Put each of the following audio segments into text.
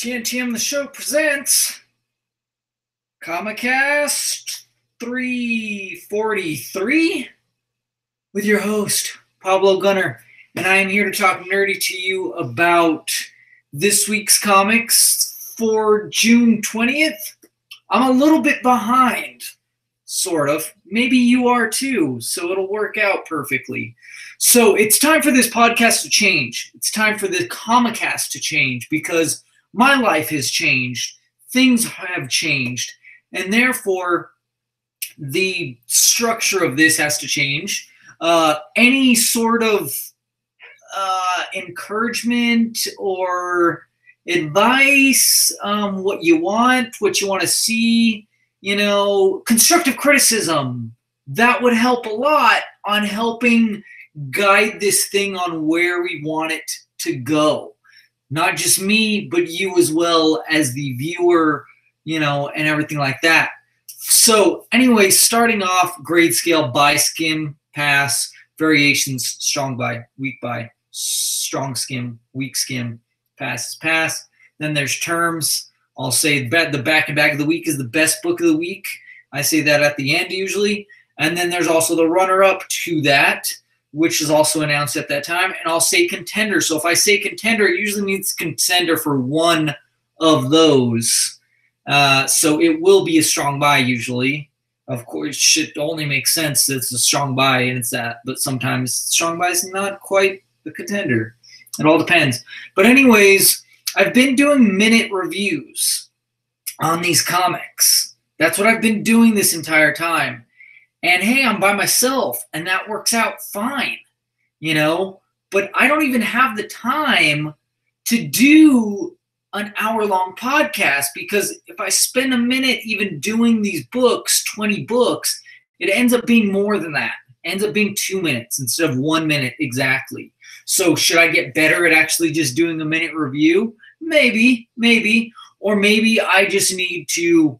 TNTMTheShow presents Comicast 343 with your host, Pablo Gunner. And I am here to talk nerdy to you about this week's comics for June 20th. I'm a little bit behind, sort of. Maybe you are too, so it'll work out perfectly. So it's time for this podcast to change. It's time for the Comicast to change because my life has changed. Things have changed. And therefore, the structure of this has to change. Any sort of encouragement or advice, what you want to see, constructive criticism, that would help a lot on helping guide this thing on where we want it to go. Not just me, but you as well as the viewer, and everything like that. So anyway, starting off, grade scale, buy, skim, pass, variations, strong buy, weak buy, strong skim, weak skim, pass is pass. Then there's terms. I'll say the back and back of the week is the best book of the week. I say that at the end usually. And then there's also the runner-up to that, which is also announced at that time, and I'll say contender. So if I say contender, it usually means contender for one of those. So it will be a strong buy usually. Of course, it only makes sense that it's a strong buy and it's that, but sometimes strong buy is not quite the contender. It all depends. But anyways, I've been doing minute reviews on these comics. That's what I've been doing this entire time. And hey, I'm by myself, and that works out fine, But I don't even have the time to do an hour-long podcast because if I spend a minute even doing these books, 20 books, it ends up being more than that. It ends up being 2 minutes instead of 1 minute exactly. So should I get better at actually just doing a minute review? Maybe. Or maybe I just need to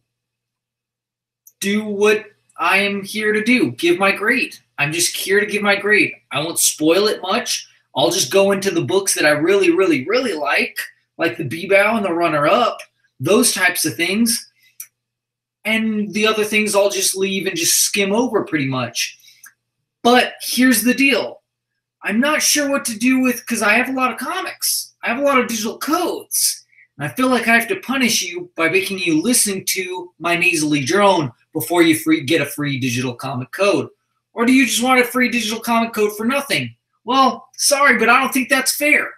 do what I am here to do, give my grade. I'm just here to give my grade. I won't spoil it much. I'll just go into the books that I really, really, really like the B-Bow and the runner-up, those types of things. And the other things I'll just leave and just skim over pretty much. But here's the deal. I'm not sure what to do with, because I have a lot of comics. I have a lot of digital codes. And I feel like I have to punish you by making you listen to my nasally drone before you get a free digital comic code. Or do you just want a free digital comic code for nothing? Well, sorry, but I don't think that's fair.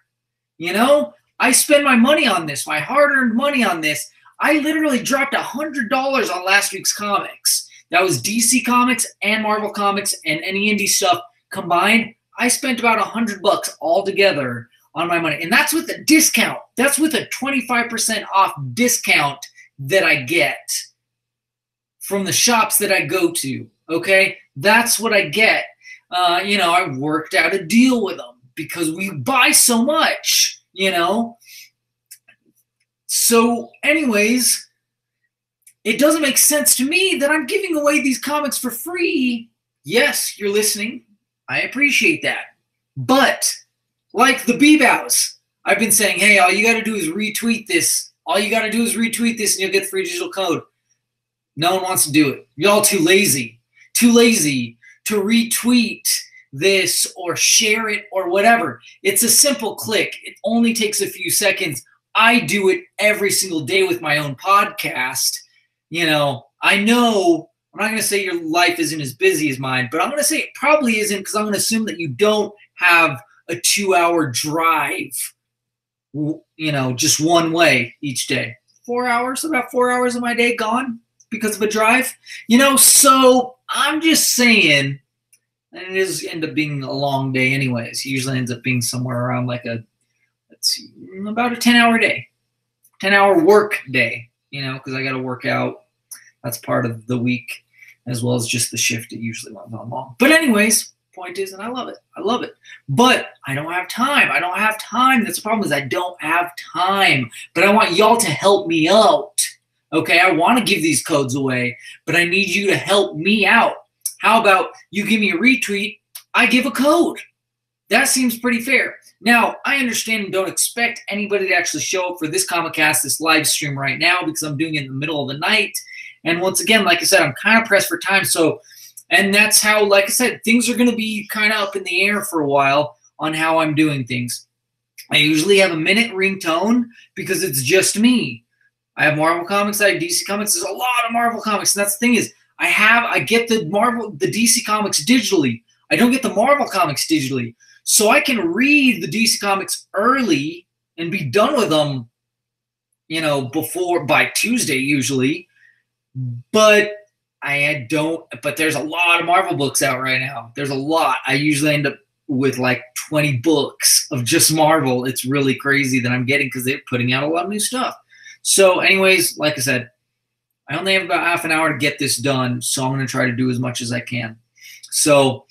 I spend my money on this, my hard-earned money on this. I literally dropped $100 on last week's comics. That was DC Comics and Marvel Comics and any indie stuff combined. I spent about $100 altogether on my money. And that's with a discount. That's with a 25% off discount that I get from the shops that I go to, okay? That's what I get. I worked out a deal with them because we buy so much, So anyways, it doesn't make sense to me that I'm giving away these comics for free. Yes, you're listening. I appreciate that. But like the B-Bows, I've been saying, hey, all you got to do is retweet this. All you got to do is retweet this and you'll get free digital code. No one wants to do it. Y'all too lazy to retweet this or share it or whatever. It's a simple click. It only takes a few seconds. I do it every single day with my own podcast. I know I'm not going to say your life isn't as busy as mine, but I'm going to say it probably isn't because I'm going to assume that you don't have a 2-hour drive, just one way each day. 4 hours, about 4 hours of my day gone because of a drive, so I'm just saying, and it is end up being a long day anyways. It usually ends up being somewhere around about a 10-hour day, 10-hour work day, because I got to work out. That's part of the week as well as just the shift it usually runs on long. But anyways, point is, and I love it. But I don't have time. That's the problem is I don't have time. But I want y'all to help me out. Okay, I want to give these codes away, but I need you to help me out. How about you give me a retweet, I give a code. That seems pretty fair. Now, I understand and don't expect anybody to actually show up for this Comicast, this live stream right now, because I'm doing it in the middle of the night. And once again, like I said, I'm kind of pressed for time. So, and that's how, like I said, things are going to be kind of up in the air for a while on how I'm doing things. I usually have a minute ringtone because it's just me. I have Marvel Comics, I have DC Comics. There's a lot of Marvel Comics. And that's the thing is, I get the DC Comics digitally. I don't get the Marvel Comics digitally. So I can read the DC Comics early and be done with them, you know, by Tuesday usually. But but there's a lot of Marvel books out right now. There's a lot. I usually end up with like 20 books of just Marvel. It's really crazy that I'm getting because they're putting out a lot of new stuff. So anyways, like I said, I only have about half an hour to get this done. So I'm going to try to do as much as I can. So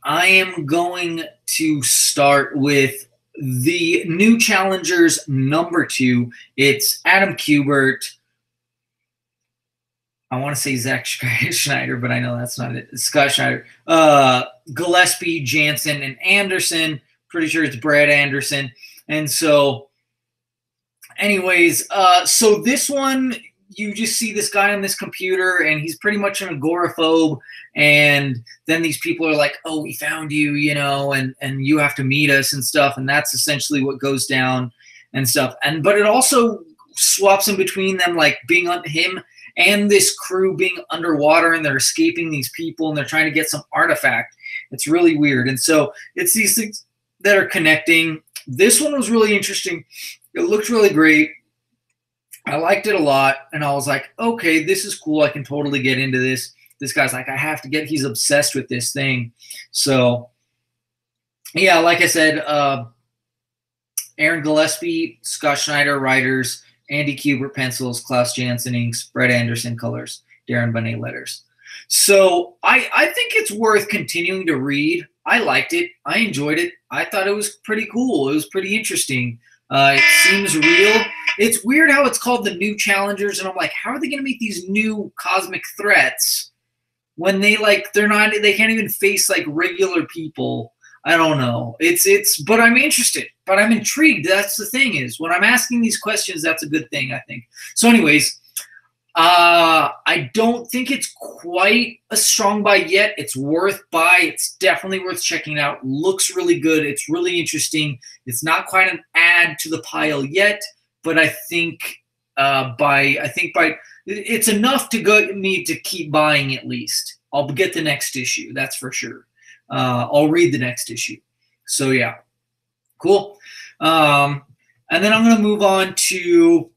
I am going to start with the New Challengers #2. It's Adam Kubert. I want to say Zach Schneider, but I know that's not it. It's Scott Schneider. Gillespie, Jansen, and Anderson. Pretty sure it's Brad Anderson. And so, anyways, so this one, you just see this guy on this computer, and he's pretty much an agoraphobe. And then these people are like, "Oh, we found you, you know, and you have to meet us and stuff." And that's essentially what goes down and stuff. But it also swaps in between them, like being on him and this crew being underwater, and they're escaping these people, and they're trying to get some artifact. It's really weird. And so it's these things that are connecting. This one was really interesting. It looked really great. I liked it a lot, and I was like, okay, this is cool. I can totally get into this. This guy's like, he's obsessed with this thing. So, yeah, like I said, Aaron Gillespie, Scott Schneider, writers, Andy Kubert, pencils, Klaus Janson, inks, Brett Anderson, colors, Darren Bonet, letters. So I think it's worth continuing to read. I liked it. I enjoyed it. I thought it was pretty cool. It was pretty interesting. It seems real. It's weird how it's called the New Challengers, and I'm like, how are they going to meet these new cosmic threats when they can't even face like regular people? I don't know. But I'm interested. But I'm intrigued. That's the thing is, when I'm asking these questions, that's a good thing, I think. So anyways, I don't think it's quite a strong buy yet. It's worth buy. It's definitely worth checking out. Looks really good. It's really interesting. It's not quite an add to the pile yet, but I think it's enough to get me to keep buying at least. I'll get the next issue. That's for sure. I'll read the next issue. So yeah, cool. And then I'm going to move on to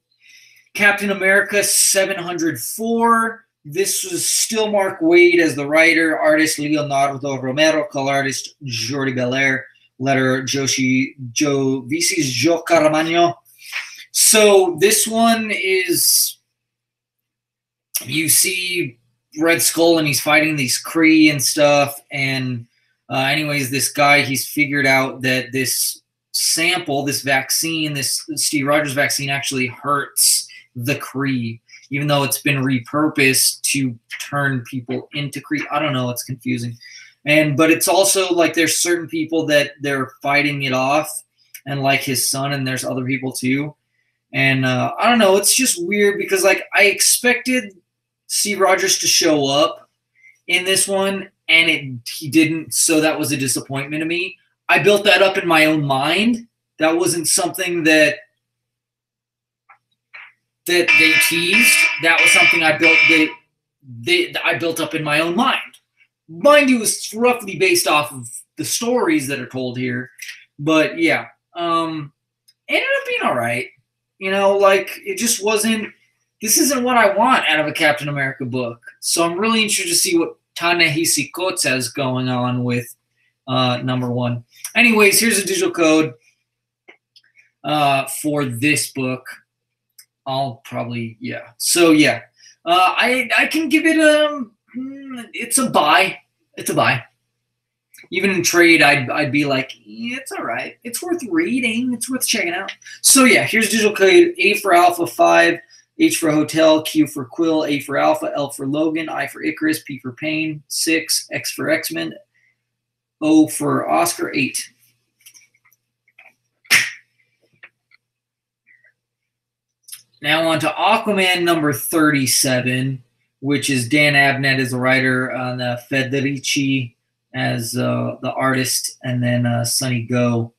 Captain America 704. This was still Mark Waid as the writer, artist Leonardo Romero, color artist Jordi Belair, letter Vicis Joe Caramagno. So this one is, you see Red Skull and he's fighting these Kree and stuff. And anyways, this guy, he's figured out that this sample, this vaccine, this Steve Rogers vaccine actually hurts the Kree, even though it's been repurposed to turn people into Kree. I don't know. It's confusing. But it's also like there's certain people that they're fighting it off, and like his son, and there's other people too. And I don't know. It's just weird because like I expected Steve Rogers to show up in this one, and he didn't. So that was a disappointment to me. I built that up in my own mind. That wasn't something that they teased. That was something I built. I built up in my own mind. Mind you, it's roughly based off of the stories that are told here, but yeah, ended up being all right. You know, like it just wasn't. This isn't what I want out of a Captain America book. So I'm really interested to see what Ta-Nehisi Coates has going on with #1. Anyways, here's a digital code for this book. I'll probably, yeah. So yeah, I can give it it's a buy. It's a buy. Even in trade, I'd be like, yeah, it's all right. It's worth reading. It's worth checking out. So yeah, here's digital code: A for Alpha 5, H for Hotel, Q for Quill, A for Alpha, L for Logan, I for Icarus, P for Pain, 6, X for X-Men, O for Oscar, 8. Now on to Aquaman number 37, which is Dan Abnett as the writer, Federici as the artist, and then Sonny Go.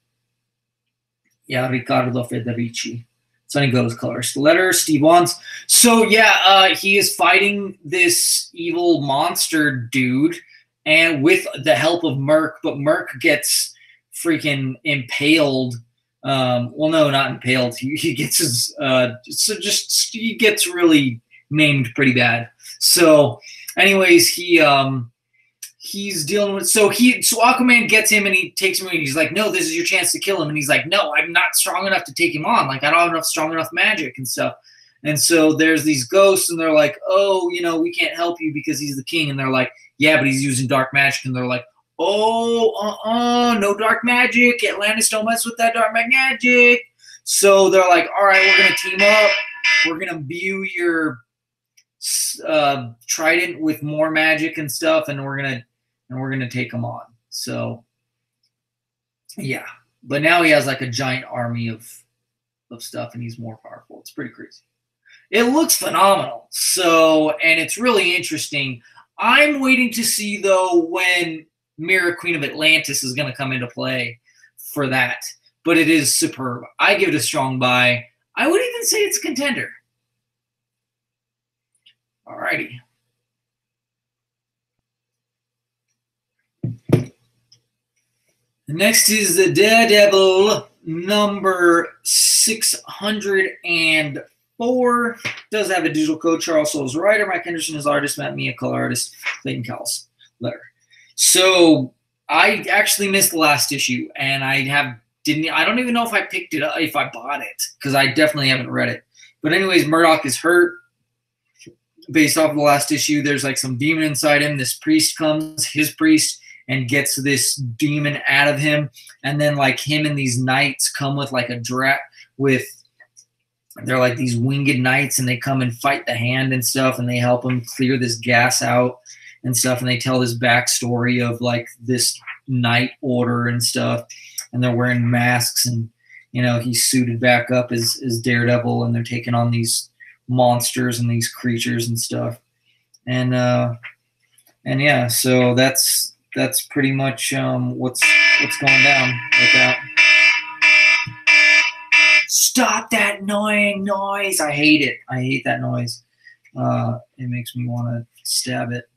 Yeah, Riccardo Federici. Sonny Go's colorist. Letter, Steve Wands. So yeah, he is fighting this evil monster dude, and with the help of Merc, but Merc gets freaking impaled. Well, no, not impaled. He gets his he gets really maimed pretty bad. So, anyways, he's dealing with so Aquaman gets him and he takes him and he's like, no, this is your chance to kill him. And he's like, no, I'm not strong enough to take him on. Like, I don't have enough strong enough magic and stuff. And so there's these ghosts and they're like, oh, we can't help you because he's the king. And they're like, yeah, but he's using dark magic. And they're like, oh, no dark magic. Atlantis don't mess with that dark magic. So they're like, all right, we're going to team up. We're going to imbue your trident with more magic and stuff. And we're going to take him on. So, yeah. But now he has like a giant army of stuff and he's more powerful. It's pretty crazy. It looks phenomenal. So, and it's really interesting. I'm waiting to see, though, when Mira, Queen of Atlantis is going to come into play for that. But it is superb. I give it a strong buy. I would even say it's a contender. Alrighty. Next is the Daredevil number 604. Does have a digital code. Charles Soule's writer. Mike Henderson is artist. Matt Mia, color artist. Clayton Cowles, letter. So I actually missed the last issue, and I don't even know if I picked it up, if I bought it, because I definitely haven't read it. But anyways, Murdoch is hurt. Based off of the last issue, there's like some demon inside him. This priest comes, his priest, and gets this demon out of him. And then like him and these knights come with like a they're like these winged knights, and they come and fight the hand and stuff, and they help him clear this gas out and stuff. And they tell this backstory of like this knight order and stuff. And they're wearing masks, and he's suited back up as Daredevil, and they're taking on these monsters and these creatures and stuff. And yeah, so that's pretty much what's going down with that. Stop that annoying noise. I hate it. I hate that noise. It makes me want to stab it.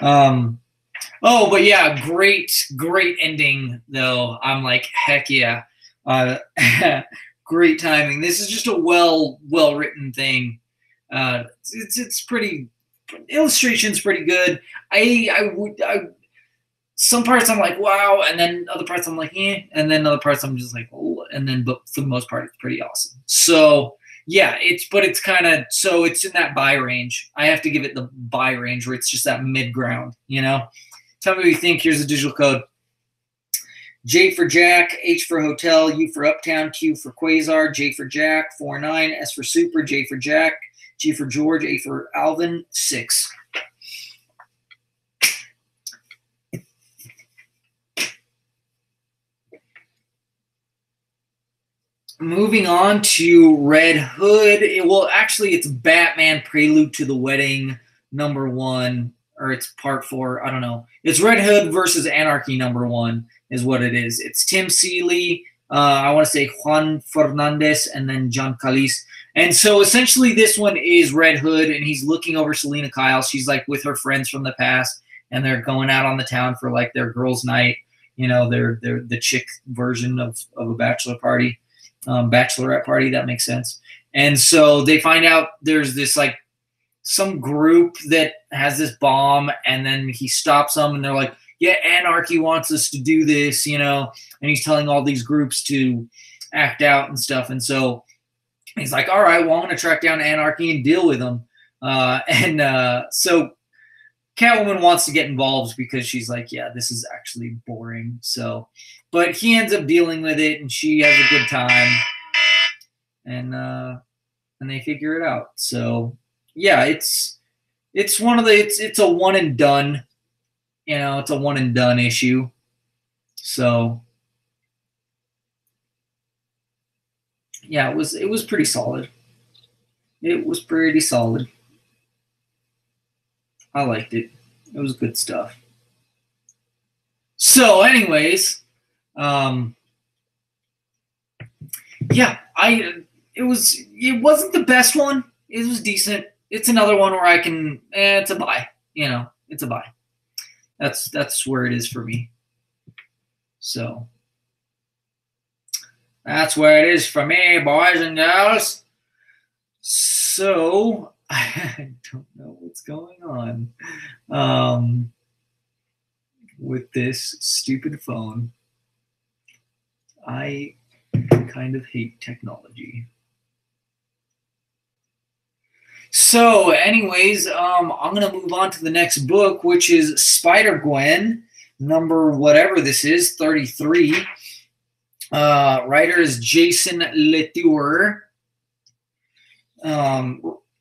Oh, but yeah, great ending though. I'm like, heck yeah. Great timing. This is just a well written thing. It's pretty. Illustration's pretty good. Some parts I'm like, wow, and then other parts I'm like, eh, and then other parts I'm just like, oh, and then but for the most part it's pretty awesome. So yeah, it's kind of, so it's in that buy range. I have to give it the buy range where it's just that mid ground. Tell me what you think. Here's the digital code. J for Jack, H for Hotel, U for Uptown, Q for Quasar, J for Jack, 49, S for Super, J for Jack, G for George, A for Alvin, 6. Moving on to Red Hood. It's Batman Prelude to the Wedding number 1, or it's part 4. I don't know. It's Red Hood versus Anarchy number 1 is what it is. It's Tim Seeley, I want to say Juan Fernandez, and then John Calise. And so essentially this one is Red Hood, and he's looking over Selena Kyle. She's like with her friends from the past, and they're going out on the town for like their girls' night. They're the chick version of a bachelor party. Bachelorette party, that makes sense. And so they find out there's this like some group that has this bomb, and then he stops them, and they're like, yeah, Anarchy wants us to do this, and he's telling all these groups to act out and stuff. And so he's like, all right, well, I'm going to track down Anarchy and deal with them. So Catwoman wants to get involved because she's like, yeah, this is actually boring. So, but he ends up dealing with it, and she has a good time, and they figure it out. So, yeah, it's a one and done. It's a one and done issue. So, yeah, it was pretty solid. It was pretty solid. I liked it. It was good stuff. So, anyways, yeah, it wasn't the best one. It was decent. It's another one where I can. It's a buy. It's a buy. That's where it is for me. So that's where it is for me, boys and girls. So I don't know what's going on with this stupid phone. I kind of hate technology. So, anyways, I'm gonna move on to the next book, which is Spider-Gwen, number whatever this is, 33. Writer is Jason Latour.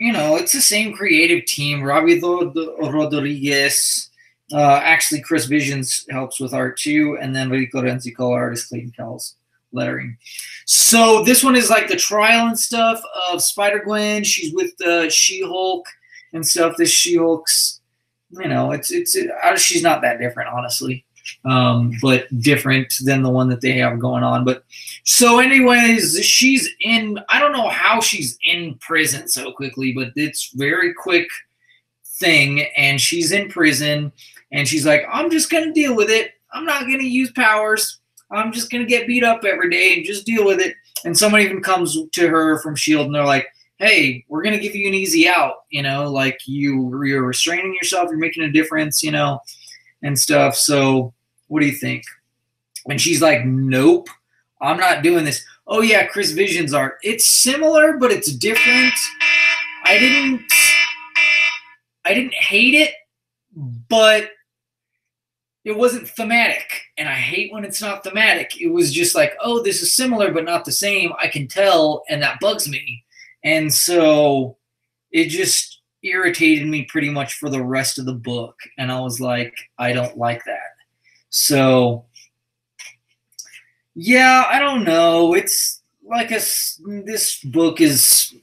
It's the same creative team. Robbie Rodriguez. Actually, Chris Visions helps with art too, and then Rico Renzi color artist, Clayton Cowles lettering. So this one is like the trial and stuff of Spider-Gwen. She's with the She-Hulk and stuff. This She-Hulk's, she's not that different, honestly, but different than the one that they have going on. But so anyways, she's in, I don't know how she's in prison so quickly, but it's very quick thing. And she's in prison and she's like, I'm just going to deal with it. I'm not going to use powers. I'm just going to get beat up every day and just deal with it. And someone even comes to her from S.H.I.E.L.D. and they're like, hey, we're going to give you an easy out, like you're restraining yourself, you're making a difference, and stuff. So what do you think? And she's like, nope, I'm not doing this. Oh yeah, Chris Visions art. It's similar, but it's different. I didn't hate it, but it wasn't thematic. And I hate when it's not thematic. It was just like, oh, this is similar, but not the same. I can tell, and that bugs me. And so it just irritated me pretty much for the rest of the book. And I was like, I don't like that. So, yeah, I don't know. It's like this book is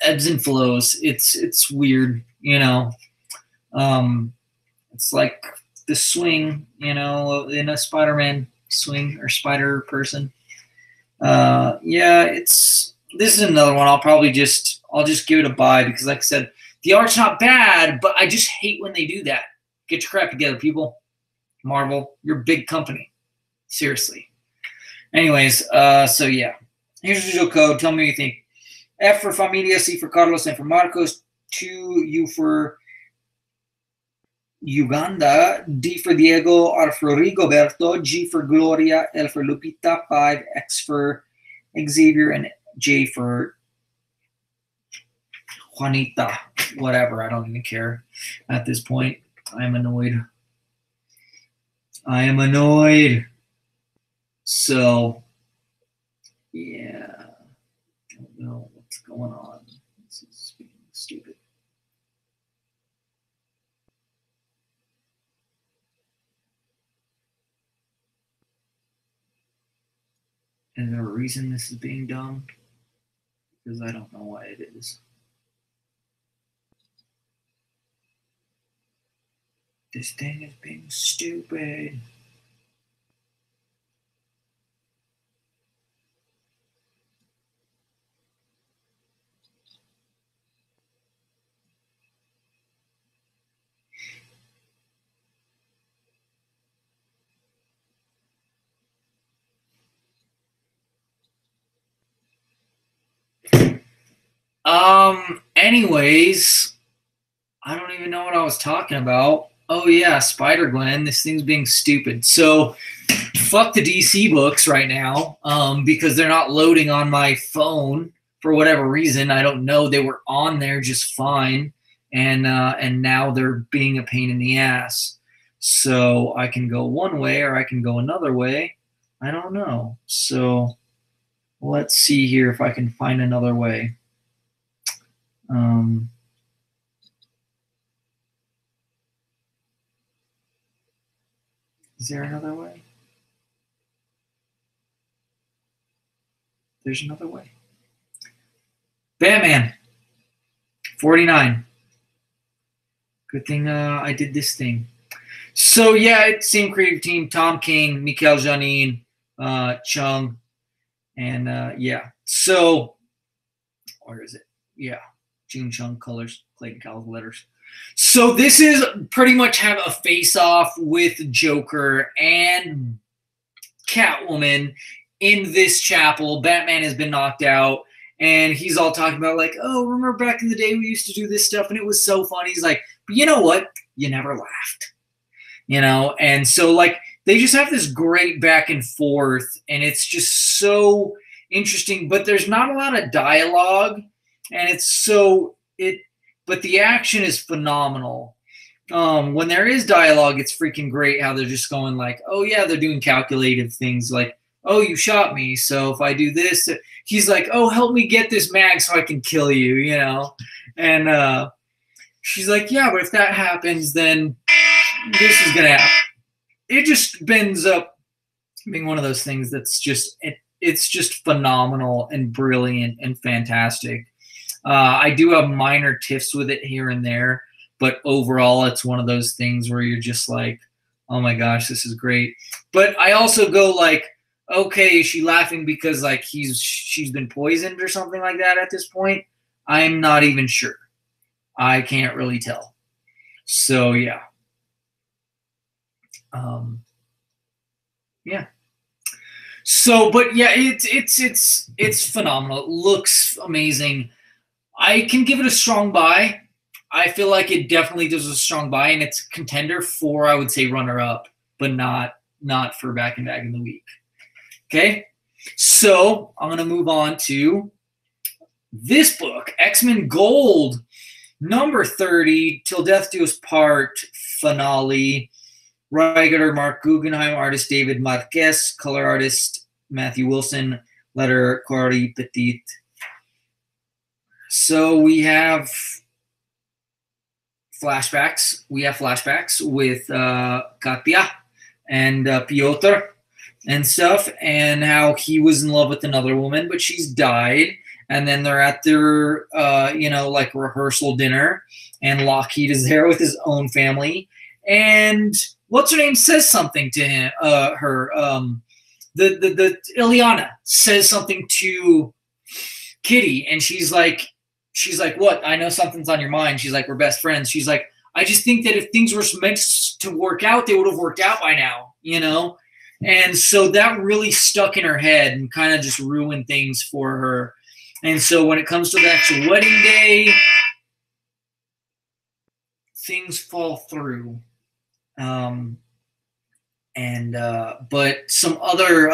ebbs and flows. It's weird, It's like the swing, in a Spider-Man swing or spider person. This is another one. I'll just give it a buy because, like I said, the art's not bad, but I just hate when they do that. Get your crap together, people. Marvel, you're a big company. Seriously. Anyways, so yeah. Here's the usual code. Tell me what you think. F for Familia, C for Carlos, and for Marcos. 2, U for Uganda, D for Diego, R for Rigoberto, G for Gloria, L for Lupita, 5, X for Xavier, and J for Juanita. Whatever, I don't even care at this point. I am annoyed. So, yeah, I don't know what's going on. This is being stupid. Is there a reason this is being done? Because I don't know why it is. This thing is being stupid. Anyways, I don't even know what I was talking about. Oh yeah, Spider-Gwen. This thing's being stupid. So fuck the DC books right now, because they're not loading on my phone for whatever reason. I don't know. They were on there just fine, and now they're being a pain in the ass. So I can go one way or I can go another way. I don't know. So let's see here if I can find another way. Is there another way? There's another way. Batman. 49. Good thing I did this thing. So yeah, it's same creative team: Tom King, Mikel Janin, Chung, and yeah. So where is it? Yeah, June Chung colors, Clayton Cowles letters. So this is pretty much have a face-off with Joker and Catwoman in this chapel. Batman has been knocked out, and he's all talking about like, oh, remember back in the day we used to do this stuff, and it was so fun. He's like, but you know what? You never laughed. You know, and so like they just have this great back and forth, and it's just so interesting. But there's not a lot of dialogue, and but the action is phenomenal. When there is dialogue, it's freaking great how they're just going like, oh yeah, they're doing calculated things like, oh, you shot me, so if I do this, he's like, oh, help me get this mag so I can kill you, you know, and she's like, yeah, but if that happens, then this is gonna happen. It just ends up being one of those things that's just it's just phenomenal and brilliant and fantastic. I do have minor tiffs with it here and there, but overall, it's one of those things where you're just like, oh my gosh, this is great. But I also go like, okay, is she laughing because like she's been poisoned or something like that at this point? I'm not even sure. I can't really tell. So yeah. Yeah. So, but yeah, it's phenomenal. It looks amazing. I can give it a strong buy. I feel like it definitely does a strong buy, and it's a contender for, I would say, runner-up, but not for back in the week. Okay, so I'm gonna move on to this book, X-Men Gold, number 30, Till Death Do Us Part finale. Writer Mark Guggenheim, artist David Marquez, color artist Matthew Wilson, letter Cory Petit. So we have flashbacks. We have flashbacks with Katya and Piotr and stuff, and how he was in love with another woman, but she's died. And then they're at their, like rehearsal dinner, and Lockheed is there with his own family. And what's her name says something to him, the Ileana says something to Kitty, and she's like, what? I know something's on your mind. She's like, we're best friends. She's like, I just think that if things were meant to work out, they would have worked out by now, you know? And so that really stuck in her head and kind of just ruined things for her. And so when it comes to the actual wedding day, things fall through. But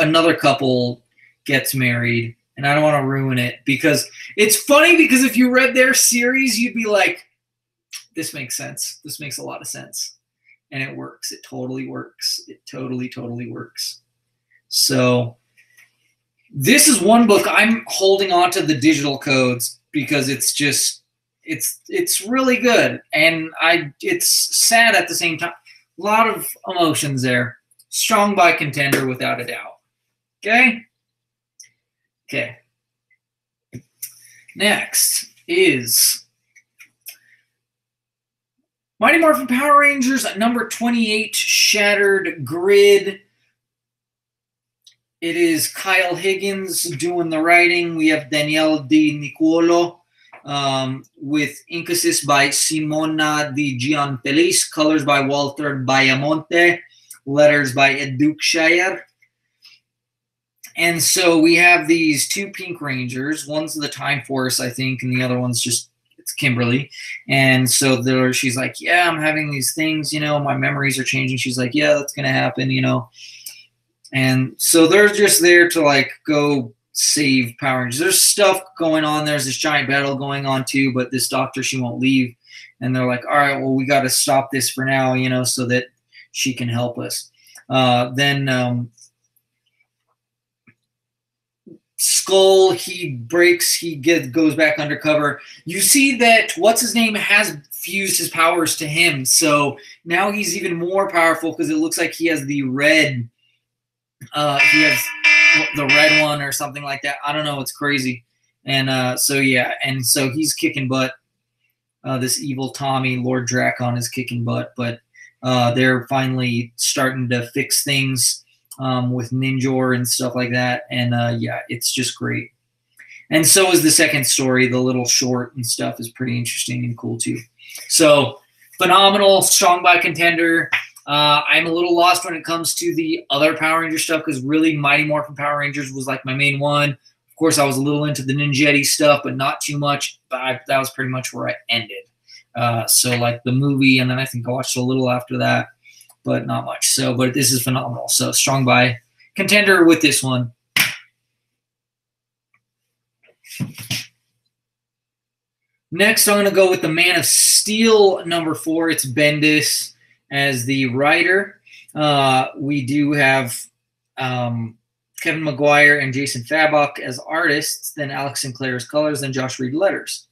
another couple gets married, and I don't want to ruin it because it's funny, because if you read their series, you'd be like, this makes sense. This makes a lot of sense. And it works. It totally works. It totally, totally works. So this is one book I'm holding on to the digital codes because it's just, it's really good. And it's sad at the same time. A lot of emotions there. Strong buy contender without a doubt. Okay? Okay. Next is Mighty Morphin Power Rangers, number 28, Shattered Grid. It is Kyle Higgins doing the writing. We have Danielle Di Nicolo with inkasis by Simona Di Gianfelice, colors by Walter Bayamonte, letters by Ed Dukeshire. And so we have these two Pink Rangers. One's the Time Force, I think, and the other one's just, it's Kimberly. And so she's like, yeah, I'm having these things, you know, my memories are changing. She's like, yeah, that's going to happen, you know. And so they're just there to, like, go save Power Rangers. There's stuff going on. There's this giant battle going on, too, but this doctor, she won't leave. And they're like, all right, well, we got to stop this for now, you know, so that she can help us. Then Skull, he goes back undercover. You see that what's-his-name has fused his powers to him, so now he's even more powerful because it looks like he has the red, he has the red one or something like that. I don't know. It's crazy. And so, yeah, and so he's kicking butt. this evil Tommy, Lord Drakon, is kicking butt, but they're finally starting to fix things with Ninjor and stuff like that. And yeah, it's just great. And so is the second story. The little short and stuff is pretty interesting and cool too. So phenomenal, strong by contender. I'm a little lost when it comes to the other Power Ranger stuff because really Mighty Morphin Power Rangers was like my main one. Of course, I was a little into the Ninjetti stuff, but not too much. But that was pretty much where I ended. So like the movie, and then I think I watched a little after that, but not much. So, but this is phenomenal. So strong by contender with this one. Next, I'm going to go with the Man of Steel #4. It's Bendis as the writer. We do have Kevin Maguire and Jason Fabok as artists, then Alex Sinclair as colors, then Josh Reed letters.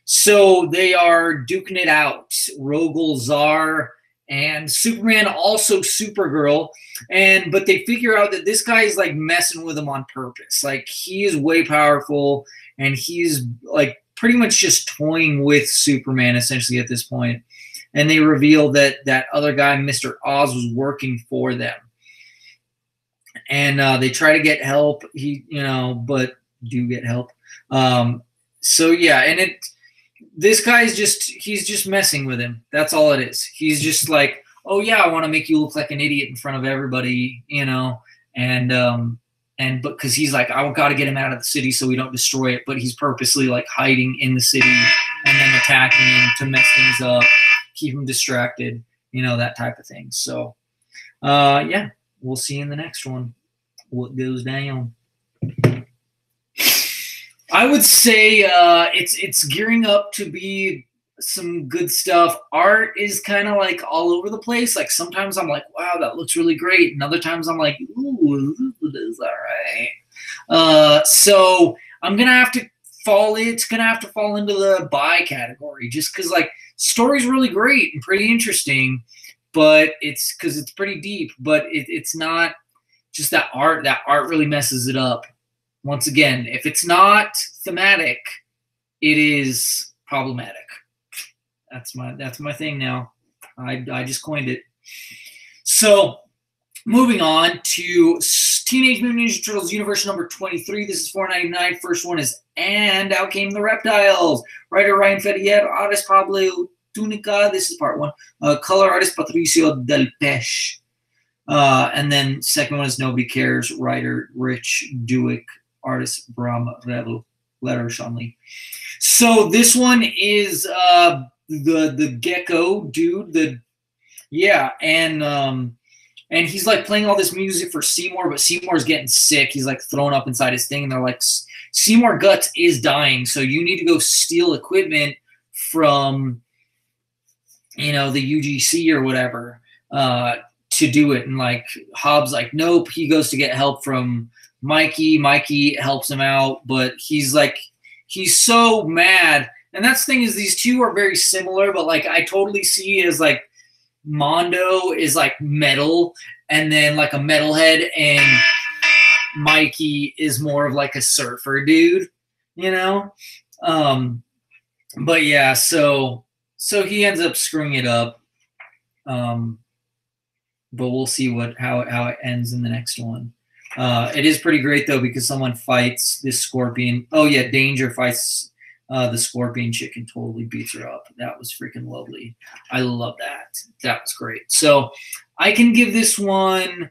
So they are duking it out. Rogol, Zar, and Superman, also Supergirl. But they figure out that this guy is like messing with them on purpose. Like he is way powerful, and he's like pretty much just toying with Superman essentially at this point. And they reveal that that other guy, Mr. Oz, was working for them. And they try to get help, but do get help. So yeah, and this guy's he's just messing with him. That's all it is. He's just like, oh yeah, I want to make you look like an idiot in front of everybody, and because he's like, I got to get him out of the city so we don't destroy it. But he's purposely like hiding in the city and then attacking him to mess things up, keep him distracted, that type of thing. So yeah, we'll see in the next one what goes down. I would say it's gearing up to be some good stuff. Art is kind of like all over the place. Like sometimes I'm like, wow, that looks really great, and other times I'm like, ooh, it is all right. So I'm gonna have to fall. It's gonna have to fall into the buy category, just because like story's really great and pretty interesting, but it's because it's pretty deep. But it's not just that art. That art really messes it up. Once again, if it's not thematic, it is problematic. That's my thing now. I just coined it. So moving on to Teenage Mutant Ninja Turtles Universe number 23. This is $4.99. First one is And Out Came the Reptiles. Writer Ryan Ferrier, artist Pablo Tunica. This is part one. Color artist Patricio Del Peche. And then second one is Nobody Cares. Writer Rich Duick. Artist Bram Redl. Letter Sean Lee. So this one is the gecko dude. And he's like playing all this music for Seymour, but Seymour's getting sick. He's like thrown up inside his thing, and they're like, Seymour Guts is dying, so you need to go steal equipment from the UGC or whatever to do it. And like Hobbs like, nope. He goes to get help from Mikey. Mikey helps him out, but he's so mad. And that's the thing, is these two are very similar, but like I totally see as like Mondo is like metal and then like a metalhead, and Mikey is more of like a surfer dude, but yeah, so he ends up screwing it up. But we'll see how it ends in the next one. It is pretty great though, because someone fights this scorpion. Oh yeah, Danger fights the scorpion chick and totally beats her up. That was freaking lovely. I love that. That was great. So I can give this one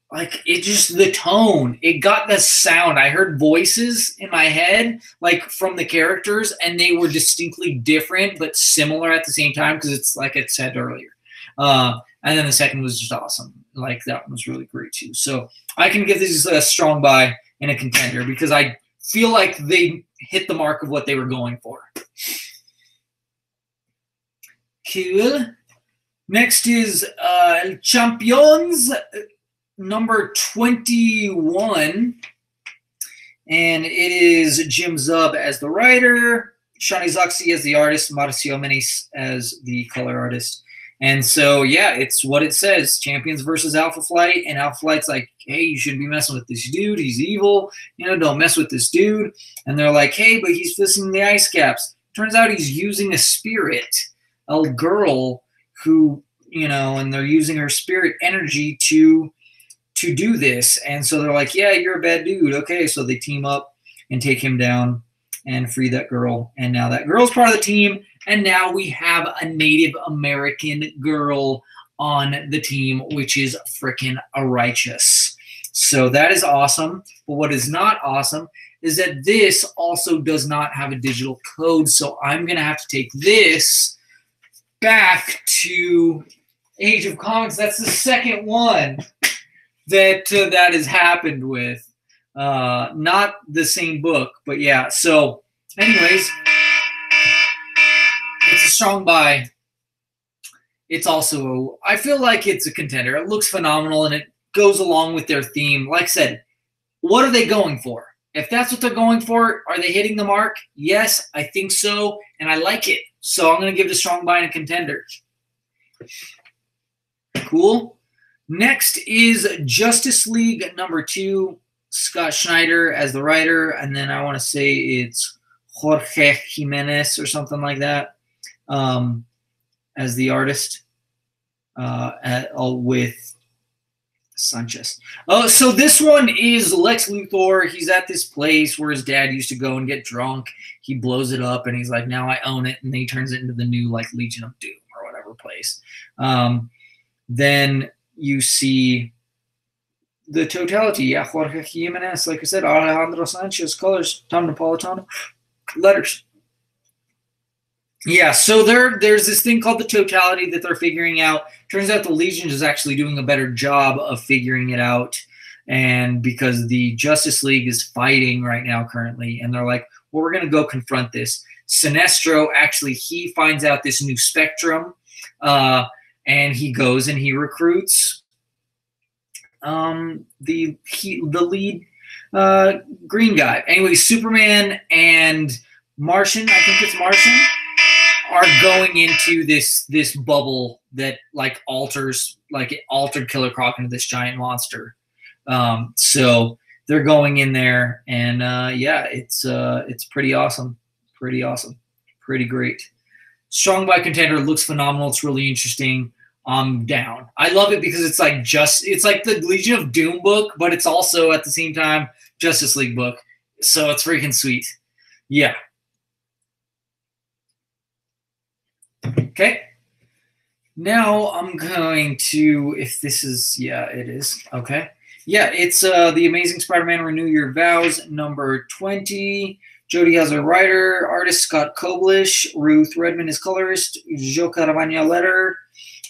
like it just the tone. It got the sound. I heard voices in my head like from the characters, and they were distinctly different but similar at the same time, because it's like I said earlier. And then the second was just awesome. Like that one was really great too. So I can give this a strong buy and a contender, because I feel like they hit the mark of what they were going for. Cool. Next is Champions number 21. And it is Jim Zub as the writer, Shani Zoxy as the artist, Marcio Menes as the color artist. And so, yeah, it's what it says. Champions versus Alpha Flight. And Alpha Flight's like, hey, you shouldn't be messing with this dude. He's evil. Don't mess with this dude. And they're like, hey, but he's fisting the ice caps. Turns out he's using a spirit, a girl who, you know, and they're using her spirit energy to do this. And so they're like, yeah, you're a bad dude. Okay, so they team up and take him down and free that girl. And now that girl's part of the team. And now we have a Native American girl on the team, which is freaking righteous. So that is awesome. But what is not awesome is that this also does not have a digital code. So I'm going to have to take this back to Age of Comics. That's the second one that has happened with. Not the same book, but yeah. So anyways, it's a strong buy. It's also, I feel like it's a contender. It looks phenomenal, and it goes along with their theme. Like I said, what are they going for? If that's what they're going for, are they hitting the mark? Yes, I think so, and I like it. So I'm going to give it a strong buy and a contender. Cool. Next is Justice League #2. Scott Schneider as the writer, and then I want to say it's Jorge Jimenez or something like that as the artist, with Sanchez. Oh, so this one is Lex Luthor. He's at this place where his dad used to go and get drunk. He blows it up, and he's like, now I own it, and then he turns it into the new like Legion of Doom or whatever place. Then you see the totality. Yeah, Jorge Jimenez, like I said, Alejandro Sanchez, colors, Tom Napolitano, letters. Yeah, so there's this thing called the totality that they're figuring out. Turns out the Legion is actually doing a better job of figuring it out, and because the Justice League is fighting right now currently, and they're like, well, we're going to go confront this. Sinestro, actually, he finds out this new spectrum, and he goes and he recruits the lead green guy. Anyway, Superman and Martian, I think it's Martian, are going into this bubble that like alters, like it altered Killer Croc into this giant monster. So they're going in there, and yeah, it's pretty awesome, pretty great. Strong buy contender, looks phenomenal. It's really interesting. I'm down. I love it because it's like the Legion of Doom book, but it's also at the same time Justice League book. So it's freaking sweet. Yeah. Okay. Now I'm going to, if this is, yeah, it is. Okay. Yeah, it's The Amazing Spider-Man Renew Your Vows #20. Jody has a writer, artist Scott Koblish, Ruth Redmond is colorist, Joe Caravagna letter.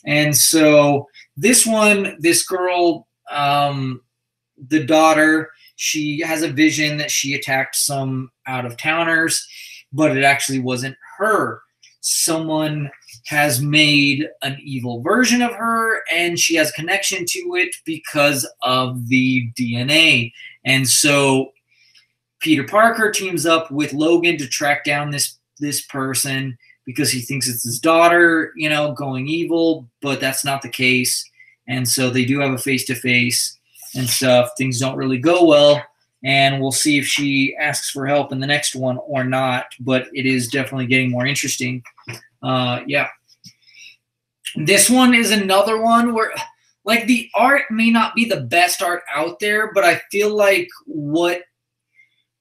And so this one, this girl, the daughter, she has a vision that she attacked some out-of-towners, but it actually wasn't her. Someone has made an evil version of her, and she has a connection to it because of the DNA. And so Peter Parker teams up with Logan to track down this person because he thinks it's his daughter, you know, going evil, but that's not the case. And so they do have a face-to-face and stuff. Things don't really go well, and we'll see if she asks for help in the next one or not, but it is definitely getting more interesting. Yeah. This one is another one where, like, the art may not be the best art out there, but I feel like what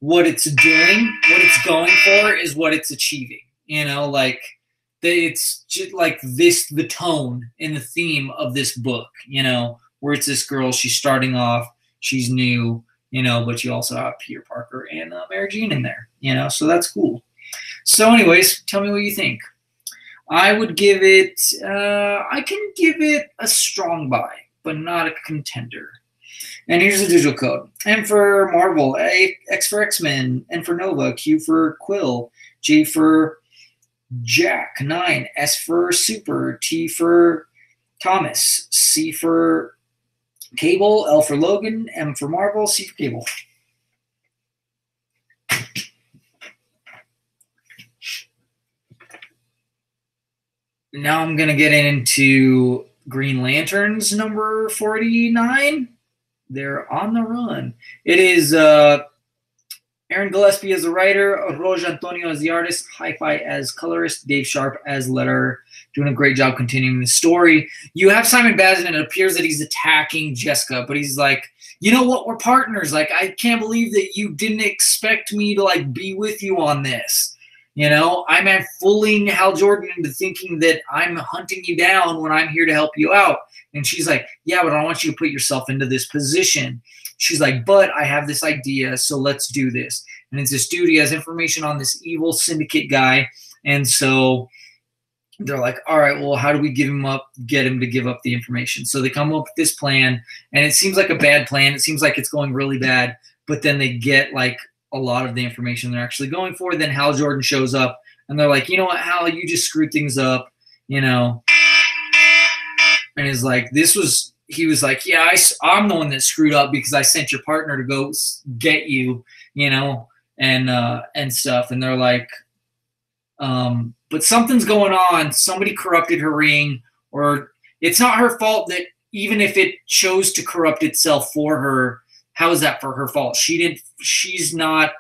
it's doing, what it's going for, is what it's achieving. You know, like, it's just like this, the tone and the theme of this book, you know, where it's this girl, she's starting off, she's new, you know, but you also have Peter Parker and Mary Jane in there, you know, so that's cool. So anyways, tell me what you think. I would give it, I can give it a strong buy, but not a contender. And here's the digital code. M for Marvel, X for X-Men, N for Nova, Q for Quill, J for Jack, 9, S for Super, T for Thomas, C for Cable, L for Logan, M for Marvel, C for Cable. Now I'm going to get into Green Lanterns number 49. They're on the run. It is Aaron Aaron Gillespie as the writer, Roj Antonio as the artist, Hi-Fi as colorist, Dave Sharp as letterer, doing a great job continuing the story. You have Simon Bazin, and it appears that he's attacking Jessica, but he's like, you know what, we're partners. Like, I can't believe that you didn't expect me to, like, be with you on this. You know, I'm fooling Hal Jordan into thinking that I'm hunting you down when I'm here to help you out. And she's like, yeah, but I want you to put yourself into this position. She's like, but I have this idea, so let's do this. And it's this dude, he has information on this evil syndicate guy. And so they're like, all right, well, how do we get him to give up the information? So they come up with this plan, and it seems like a bad plan. It seems like it's going really bad, but then they get like a lot of the information they're actually going for. Then Hal Jordan shows up, and they're like, you know what, Hal, you just screwed things up, you know. And he's like, he was like, yeah, I'm the one that screwed up because I sent your partner to go get you, you know, and stuff. And they're like, but something's going on. Somebody corrupted her ring, or it's not her fault that even if it chose to corrupt itself for her, how is that for her fault? She's not,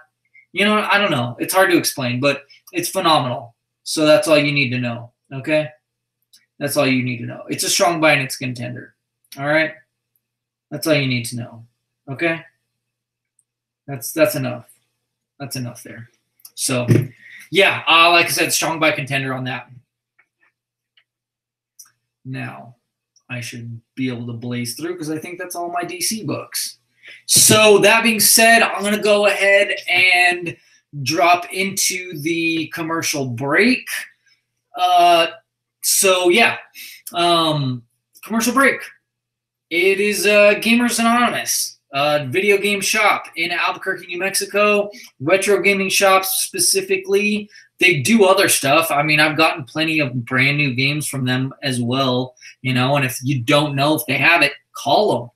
you know, I don't know. It's hard to explain, but it's phenomenal. So that's all you need to know. Okay. That's all you need to know. It's a strong buy and it's contender. All right. That's all you need to know. Okay. That's enough. That's enough there. So yeah, like I said, strong buy contender on that. Now I should be able to blaze through because I think that's all my DC books. So that being said, I'm going to go ahead and drop into the commercial break. So yeah, commercial break. It is Gamers Anonymous, video game shop in Albuquerque, New Mexico. Retro gaming shops specifically. They do other stuff. I mean, I've gotten plenty of brand new games from them as well, you know, and if you don't know if they have it, call them.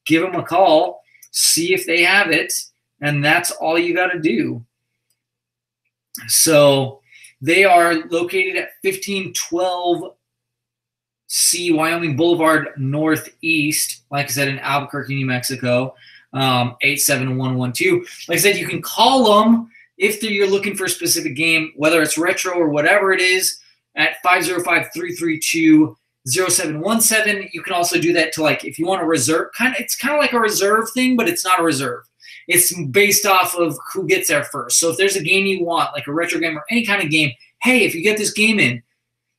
Give them a call, see if they have it, and that's all you got to do. So they are located at 1512 C Wyoming Boulevard Northeast, like I said, in Albuquerque, New Mexico, 87112. Like I said, you can call them if you're looking for a specific game, whether it's retro or whatever it is, at 505-332-0717. You can also do that to, like, if you want to reserve, it's kind of like a reserve thing, but it's not a reserve. It's based off of who gets there first. So if there's a game you want, like a retro game or any kind of game, hey, if you get this game in,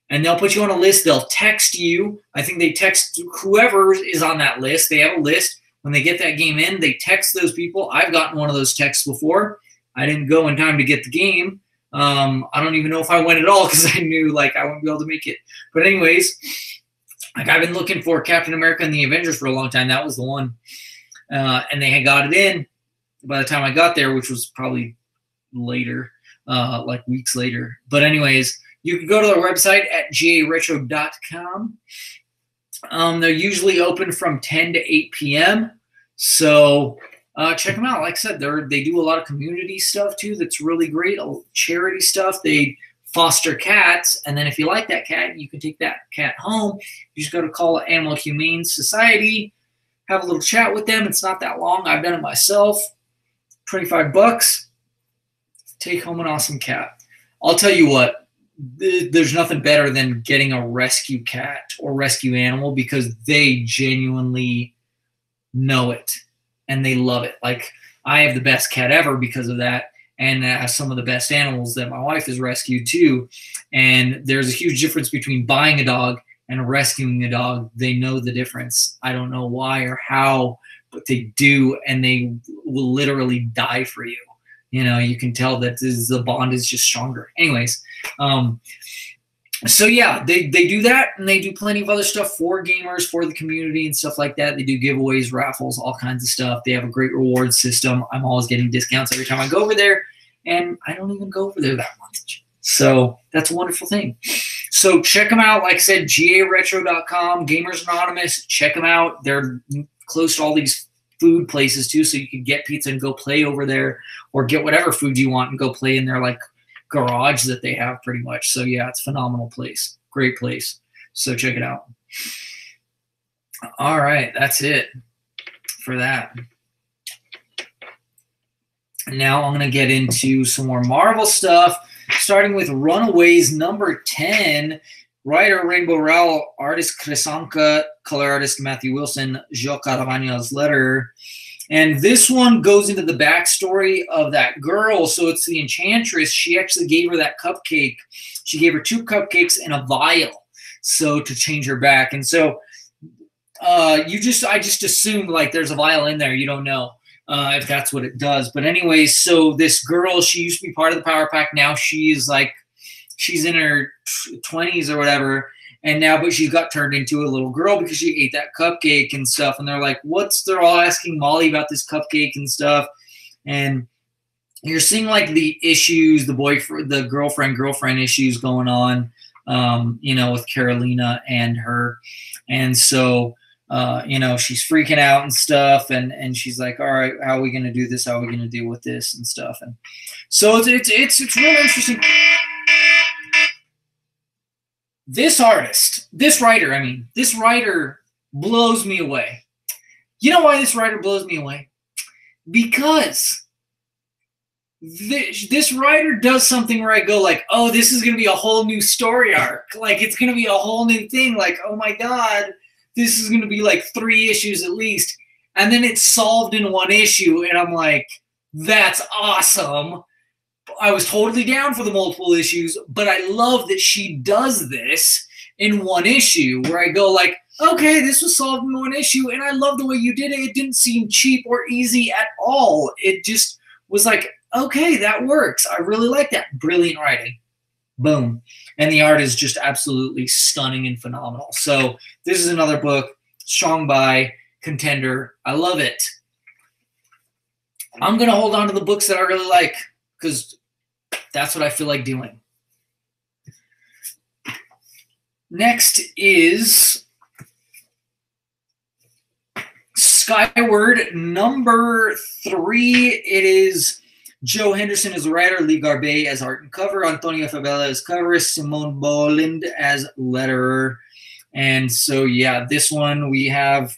and they'll put you on a list, they'll text you. I think they text whoever is on that list. They have a list. When they get that game in, they text those people. I've gotten one of those texts before. I didn't go in time to get the game. I don't even know if I went at all because I knew, like, I wouldn't be able to make it. But anyways, like, I've been looking for Captain America and the Avengers for a long time. That was the one. And they had got it in by the time I got there, which was probably later, like weeks later. But anyways, you can go to their website at garetro.com. They're usually open from 10 to 8 p.m. So check them out. Like I said, they do a lot of community stuff too that's really great, charity stuff. They foster cats, and then if you like that cat, you can take that cat home. You just go to call it Animal Humane Society, have a little chat with them. It's not that long. I've done it myself. $25. Take home an awesome cat. I'll tell you what. There's nothing better than getting a rescue cat or rescue animal because they genuinely know it and they love it. Like, I have the best cat ever because of that, and some of the best animals that my wife has rescued too. And there's a huge difference between buying a dog and rescuing a dog. They know the difference. I don't know why or how, but they do, and they will literally die for you. You know, you can tell that the bond is just stronger. Anyways, so yeah, they do that, and they do plenty of other stuff for gamers, for the community and stuff like that. They do giveaways, raffles, all kinds of stuff. They have a great reward system. I'm always getting discounts every time I go over there, and I don't even go over there that much. So that's a wonderful thing. So check them out. Like I said, garetro.com, Gamers Anonymous. Check them out. They're close to all these food places too, so you can get pizza and go play over there, or get whatever food you want and go play in their, like, garage that they have pretty much. So yeah, it's a phenomenal place. Great place. So check it out. All right, that's it for that. Now I'm going to get into some more Marvel stuff, starting with Runaways number 10. Writer Rainbow Rowell, artist Kresanka, color artist Matthew Wilson, Joe Caravagno's letter. And this one goes into the backstory of that girl. So it's the Enchantress. She actually gave her that cupcake. She gave her 2 cupcakes and a vial, so to change her back. And so I just assumed like there's a vial in there. You don't know if that's what it does. But anyway, so this girl, she used to be part of the Power Pack. Now she's in her 20s or whatever. And now, but she got turned into a little girl because she ate that cupcake and stuff. And they're like, they're all asking Molly about this cupcake and stuff. And you're seeing like the issues, the girlfriend issues going on, with Carolina and her. And so, she's freaking out and stuff. And she's like, all right, how are we going to do this? How are we going to deal with this and stuff? And so it's real interesting. This writer blows me away. You know why this writer blows me away? Because this writer does something where I go like, oh, this is going to be a whole new story arc. Like, it's going to be a whole new thing. Like, oh my God, this is going to be like 3 issues at least. And then it's solved in 1 issue. And I'm like, that's awesome. I was totally down for the multiple issues, but I love that she does this in 1 issue where I go like, okay, this was solved in 1 issue, and I love the way you did it. It didn't seem cheap or easy at all. It just was like, okay, that works. I really like that. Brilliant writing. Boom. And the art is just absolutely stunning and phenomenal. So this is another book, strong buy, contender. I love it. I'm going to hold on to the books that I really like, because that's what I feel like doing. Next is Skyward number 3. It is Joe Henderson as writer, Lee Garbey as art and cover, Antonio Fabela as cover, Simone Boland as letterer. And so, yeah, this one we have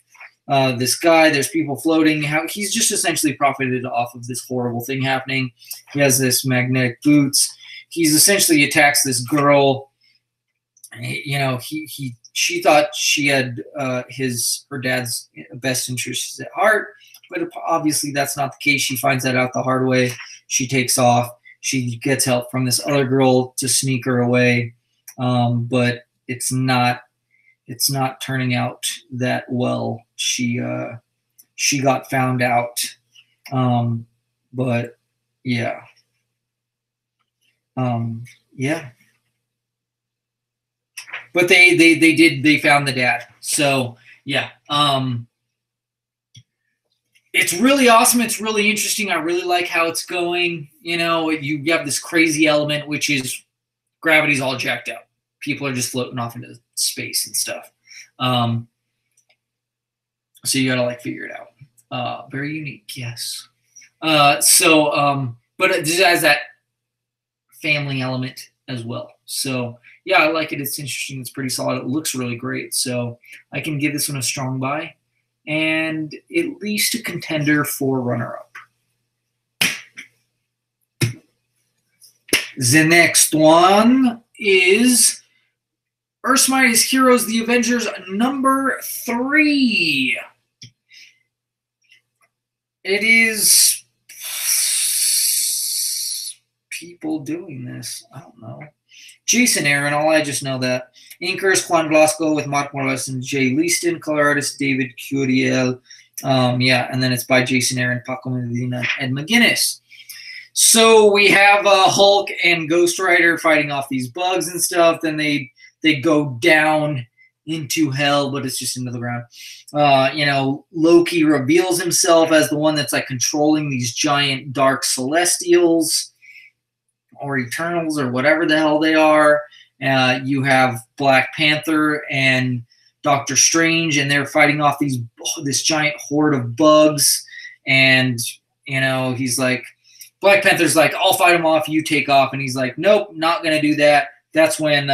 this guy, there's people floating. He's just essentially profited off of this horrible thing happening. He has this magnetic boots. He's essentially attacks this girl. She thought she had her dad's best interests at heart, but obviously that's not the case. She finds that out the hard way. She takes off. She gets help from this other girl to sneak her away, but it's not turning out that well. She got found out, but yeah, yeah. But they found the dad. So yeah, it's really awesome. It's really interesting. I really like how it's going. You have this crazy element, which is gravity's all jacked up. People are just floating off into space and stuff. So you gotta figure it out. Very unique, yes. But it just has that family element as well. So yeah, I like it. It's interesting. It's pretty solid. It looks really great. So I can give this one a strong buy and at least a contender for runner-up. The next one is Earth's Mightiest Heroes, The Avengers number 3. It is people doing this. I don't know. Jason Aaron, I just know that. Inkers Juan Blasco with Mark Morales and Jay Leaston. Color artist David Curiel. And then it's by Jason Aaron, Paco Medina, and McGinnis. So we have Hulk and Ghost Rider fighting off these bugs and stuff. Then they go down into hell, but it's just into the ground. Loki reveals himself as the one that's controlling these giant dark celestials or Eternals or whatever the hell they are. You have Black Panther and Doctor Strange, and they're fighting off this giant horde of bugs. And he's like, Black Panther's like, I'll fight him off, you take off. And he's like, nope, not gonna do that. That's when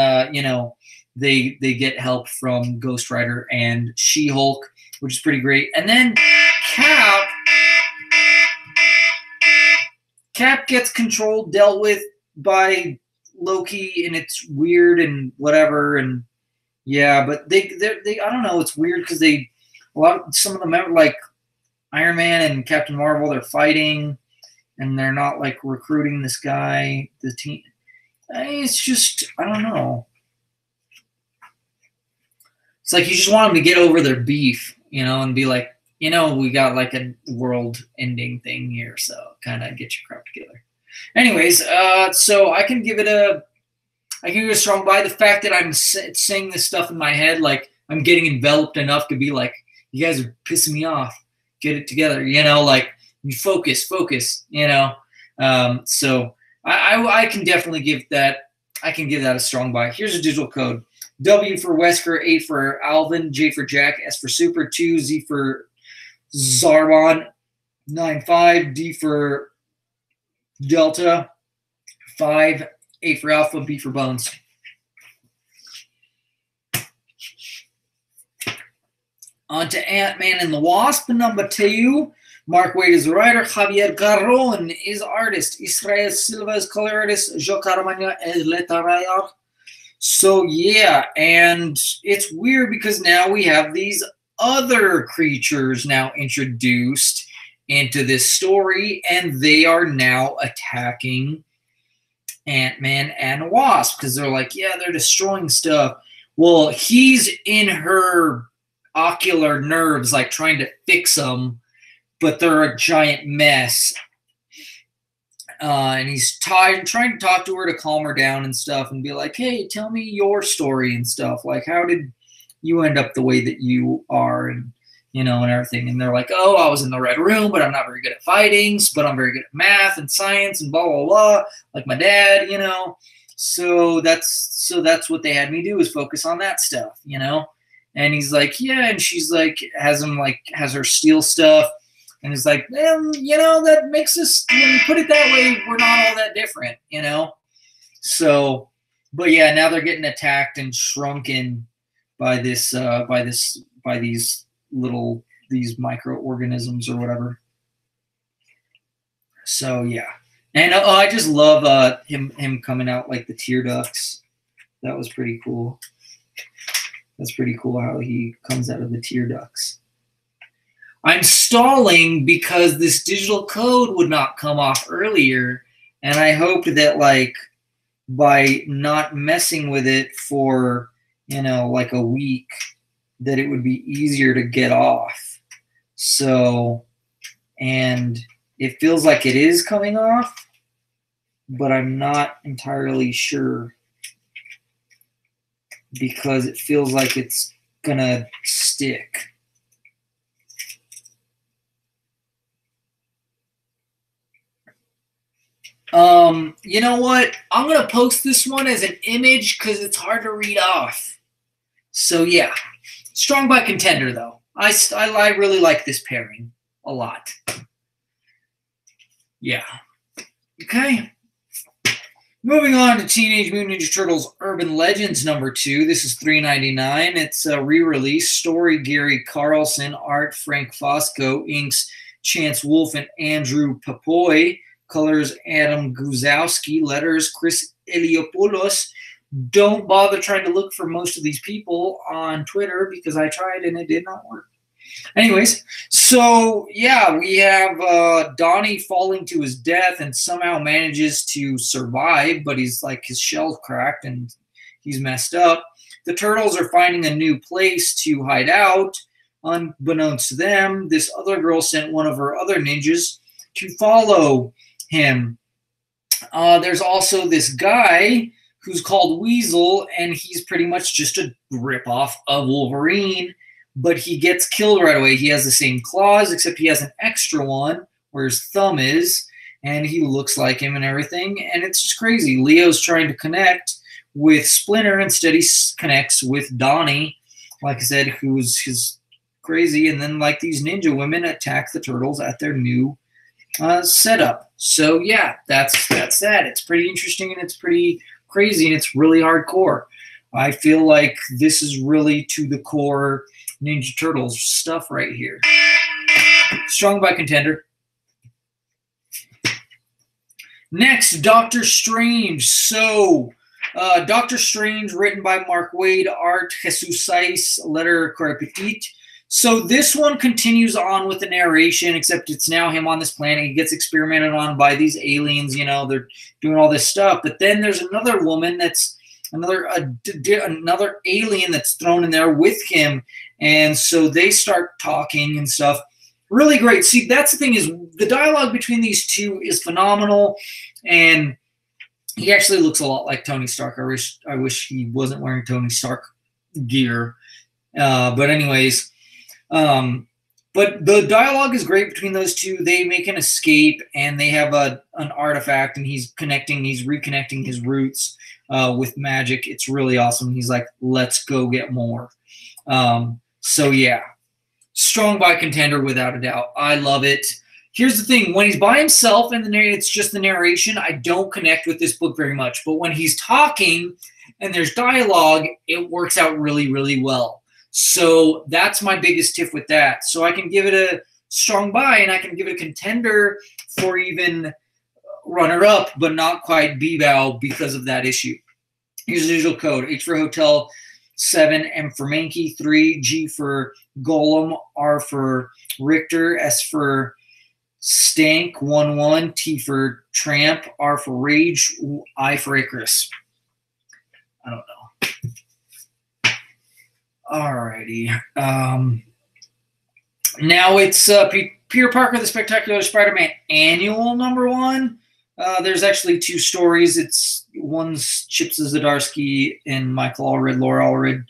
they get help from Ghost Rider and She-Hulk, which is pretty great. And then Cap Cap gets controlled, dealt with by Loki, and it's weird and whatever. And yeah, but they I don't know. It's weird because some of them, like Iron Man and Captain Marvel, they're fighting, and they're not like recruiting this guy. The team. It's just, I don't know. It's like you just want them to get over their beef, and be like, we got like a world-ending thing here, so kind of get your crap together. Anyways, so I can give it a strong buy. The fact that I'm saying this stuff in my head, like I'm getting enveloped enough to be like, you guys are pissing me off. Get it together, like you focus, So I can definitely give that. I can give that a strong buy. Here's a digital code: W for Wesker, A for Alvin, J for Jack, S for Super, 2, Z for Zarbon, 9-5, D for Delta, 5, A for Alpha, B for Bones. On to Ant-Man and the Wasp, number 2. Mark Waid is the writer. Javier Garron is artist. Israel Silva is color artist. Joe Caramagna is letterator. So yeah, and it's weird because now we have these other creatures now introduced into this story, and they are now attacking Ant-Man and Wasp because they're like, yeah, they're destroying stuff. Well, he's in her ocular nerves, like trying to fix them, but they're a giant mess. And he's trying to talk to her to calm her down and stuff and be like, hey, tell me your story and stuff. Like, how did you end up the way that you are? And, and everything. And they're like, oh, I was in the Red Room, but I'm not very good at fighting, but I'm very good at math and science and blah, blah, blah, like my dad, So that's what they had me do, is focus on that stuff, And he's like, yeah. And she's like, has her steal stuff. And it's like, well, that makes us, when you put it that way, we're not all that different, So, but yeah, now they're getting attacked and shrunken by these microorganisms or whatever. So yeah, and I just love him coming out like the tear ducts. That was pretty cool. That's pretty cool how he comes out of the tear ducts. I'm stalling because this digital code would not come off earlier, and I hoped that, like, by not messing with it for, like a week, that it would be easier to get off. So, and it feels like it is coming off, but I'm not entirely sure because it feels like it's gonna stick. You know what? I'm going to post this one as an image because it's hard to read off. So, yeah. Strong by contender, though. I really like this pairing a lot. Yeah. Okay. Moving on to Teenage Mutant Ninja Turtles Urban Legends number 2. This is $3.99. It's a re-release. Story Gary Carlson. Art Frank Fosco. Inks Chance Wolfe and Andrew Papoy. Colors Adam Guzowski. Letters Chris Eliopoulos. Don't bother trying to look for most of these people on Twitter because I tried and it did not work. Anyways, so yeah, we have Donnie falling to his death and somehow manages to survive, but he's like, his shell's cracked and he's messed up. The Turtles are finding a new place to hide out. Unbeknownst to them, this other girl sent one of her other ninjas to follow him. There's also this guy who's called Weasel, and he's pretty much just a ripoff of Wolverine, but he gets killed right away. He has the same claws, except he has an extra one where his thumb is, and he looks like him and everything, and it's just crazy. Leo's trying to connect with Splinter. Instead, he connects with Donnie, like I said, who's his crazy, and then like these ninja women attack the Turtles at their new setup. So yeah, that's that. It's pretty interesting and it's pretty crazy and it's really hardcore. I feel like this is really to the core Ninja Turtles stuff right here. Strong by contender. Next, Doctor Strange. So, Doctor Strange, written by Mark Waid, art Jesus Saiz, letter Corey Petit. So this one continues on with the narration, except it's now him on this planet. He gets experimented on by these aliens. You know, they're doing all this stuff. But then there's another woman that's another alien that's thrown in there with him, and so they start talking and stuff. Really great. See, that's the thing, is the dialogue between these two is phenomenal, and he actually looks a lot like Tony Stark. I wish he wasn't wearing Tony Stark gear. But anyways, but the dialogue is great between those two. They make an escape, and they have an artifact, and he's reconnecting his roots with magic. It's really awesome. He's like, let's go get more. So yeah, strong by contender without a doubt. I love it. Here's the thing. When he's by himself and it's just the narration, I don't connect with this book very much. But when he's talking and there's dialogue, it works out really, really well. So that's my biggest tip with that. So I can give it a strong buy, and I can give it a contender for even runner-up, but not quite B-bow because of that issue. Here's the usual code. H for Hotel, 7, M for Mankey, 3, G for Golem, R for Richter, S for Stank, 1, 1, T for Tramp, R for Rage, I for Icarus. I don't know. Alrighty. Now it's Peter Parker, the Spectacular Spider-Man Annual #1. There's actually 2 stories. One's Chip Zdarsky and Michael Allred, Laura Allred.